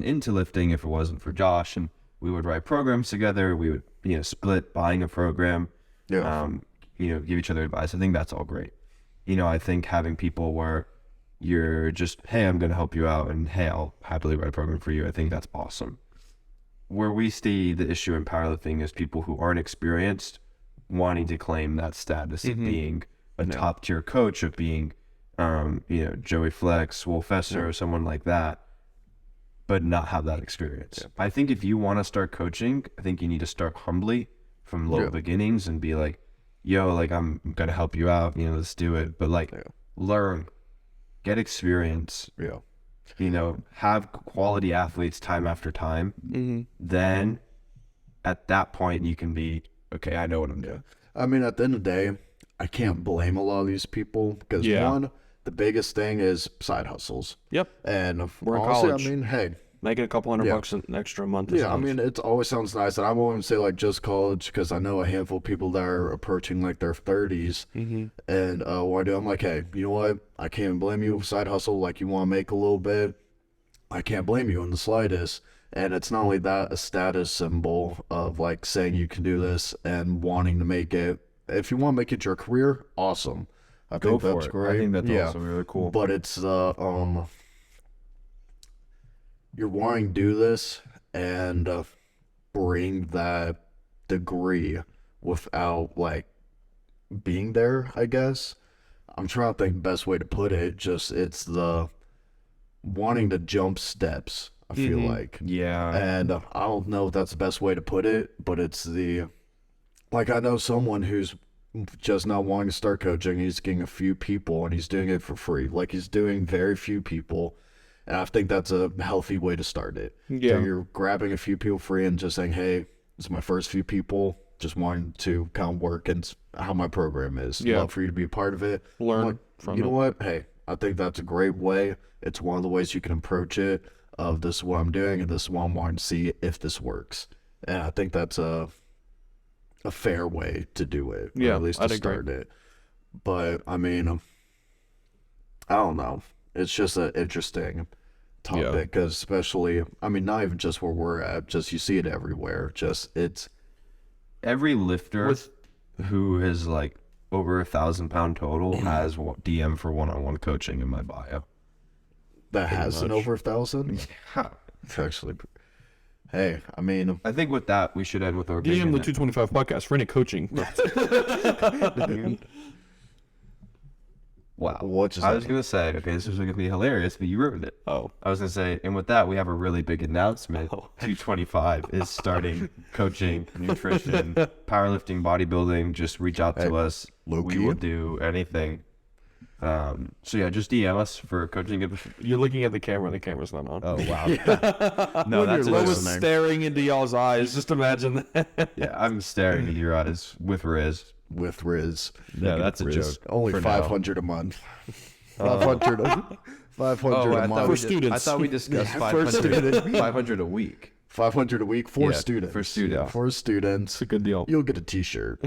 into lifting if it wasn't for Josh, and we would write programs together. We would, split buying a program, give each other advice. I think that's all great. I think having people where you're just, hey, I'm going to help you out, and hey, I'll happily write a program for you. I think that's awesome. Where we see the issue in powerlifting is people who aren't experienced wanting to claim that status of being a top tier coach, of being, Joey Flex, Wolf Esser, or someone like that, but not have that experience. Yeah. I think if you want to start coaching, I think you need to start humbly from low beginnings and be like, yo, like, I'm going to help you out, let's do it. But like, learn, get experience, have quality athletes time after time. Then at that point you can be, okay, I know what I'm doing. I mean, at the end of the day, I can't blame a lot of these people because Yeah. one, the biggest thing is side hustles. Yep. And We're in honestly, college. I mean, hey, Making a couple $100 Yeah. bucks an extra a month. Is yeah, I nice. mean, it always sounds nice. And I won't even say like just college because I know a handful of people that are approaching like their 30s. Mm-hmm. And what I do, I'm like, hey, you know what? I can't blame you. Side hustle, like you want to make a little bit. I can't blame you in the slightest. And it's not only that, a status symbol of like saying you can do this and wanting to make it. If you want to make it your career, awesome. I Go think for that's it. great. I think that's yeah. also really cool. But it's you're wanting to do this and bring that degree without like being there, I guess. I'm trying to think the best way to put it. Just it's the wanting to jump steps, I feel like. Yeah. And I don't know if that's the best way to put it, but it's the like I know someone who's just not wanting to start coaching. He's getting a few people and he's doing it for free. Like he's doing very few people. And I think that's a healthy way to start it. Yeah. So you're grabbing a few people free and just saying, hey, this is my first few people. Just wanting to kind of work and how my program is. Yeah. Love for you to be a part of it. Learn I'm like, from you know it. what? Hey, I think that's a great way. It's one of the ways you can approach it of this is what I'm doing and this is what I'm wanting to see if this works. And I think that's a fair way to do it. Or Yeah, at least to I'd agree. start it. But I mean, I don't know. It's just an interesting topic because especially, I mean, not even just where we're at, just you see it everywhere. Just it's Every lifter who is like over 1,000-pound total has DM for one-on-one coaching in my bio. that has an over 1,000. Yeah. It's actually, hey, I mean, I think with that, we should end with our big DM the announcement. 225 podcast for any coaching. Wow. what just I was going to say, okay, this was going to be hilarious, but you ruined it. Oh. I was going to say, and with that, we have a really big announcement. 225 is starting coaching, nutrition, powerlifting, bodybuilding. Just reach out to us. low-key. We will do anything. So yeah, just DM us for coaching. You're looking at the camera. The camera's not on. Oh, wow. No, that's I a was staring into y'all's eyes. Just imagine that. Yeah, I'm staring into your eyes with Riz. with Riz. Yeah, that's a Riz. joke. Only for now. 500 a month. 500 a month. For students. I thought we discussed Yeah, for 500 a week. 500 a week for Yeah, students. for students. For students. It's a good deal. You'll get a t-shirt.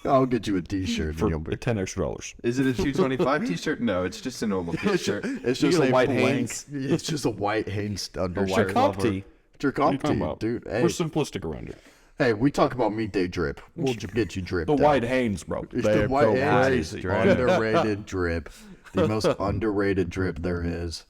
I'll get you a t-shirt. For and you'll be- $10 extra. Is it a 225 t-shirt? No, it's just a normal t-shirt. It's You just get a white blank- Hanes. It's just a white Hanes undershirt. White cop tee. Jerk What are off you talking tee, about? dude. Hey, We're simplistic around here. hey, we talk about meat day drip. We'll get you dripped. The out. white Hanes, bro. It's They're the white so Hanes. crazy. drip. Underrated drip. The most underrated drip there is.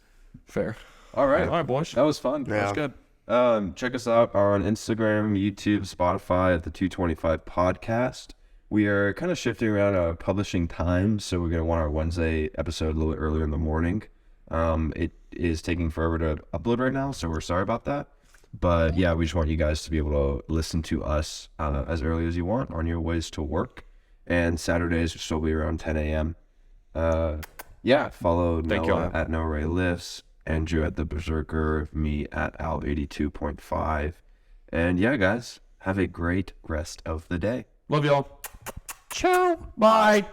Fair. All right. All right, boys. That was fun. Yeah. That's good. Check us out on Instagram, YouTube, Spotify at the 225 podcast. We are kind of shifting around our publishing time, so we're going to want our Wednesday episode a little bit earlier in the morning. It is taking forever to upload right now, so we're sorry about that. But yeah, we just want you guys to be able to listen to us as early as you want on your ways to work. And Saturdays will still be around 10 a.m. Yeah, follow Thank Noah y'all. at No Ray Lifts, Andrew at The Berserker, me at Al82.5. And yeah, guys, have a great rest of the day. Love y'all. Ciao. Bye.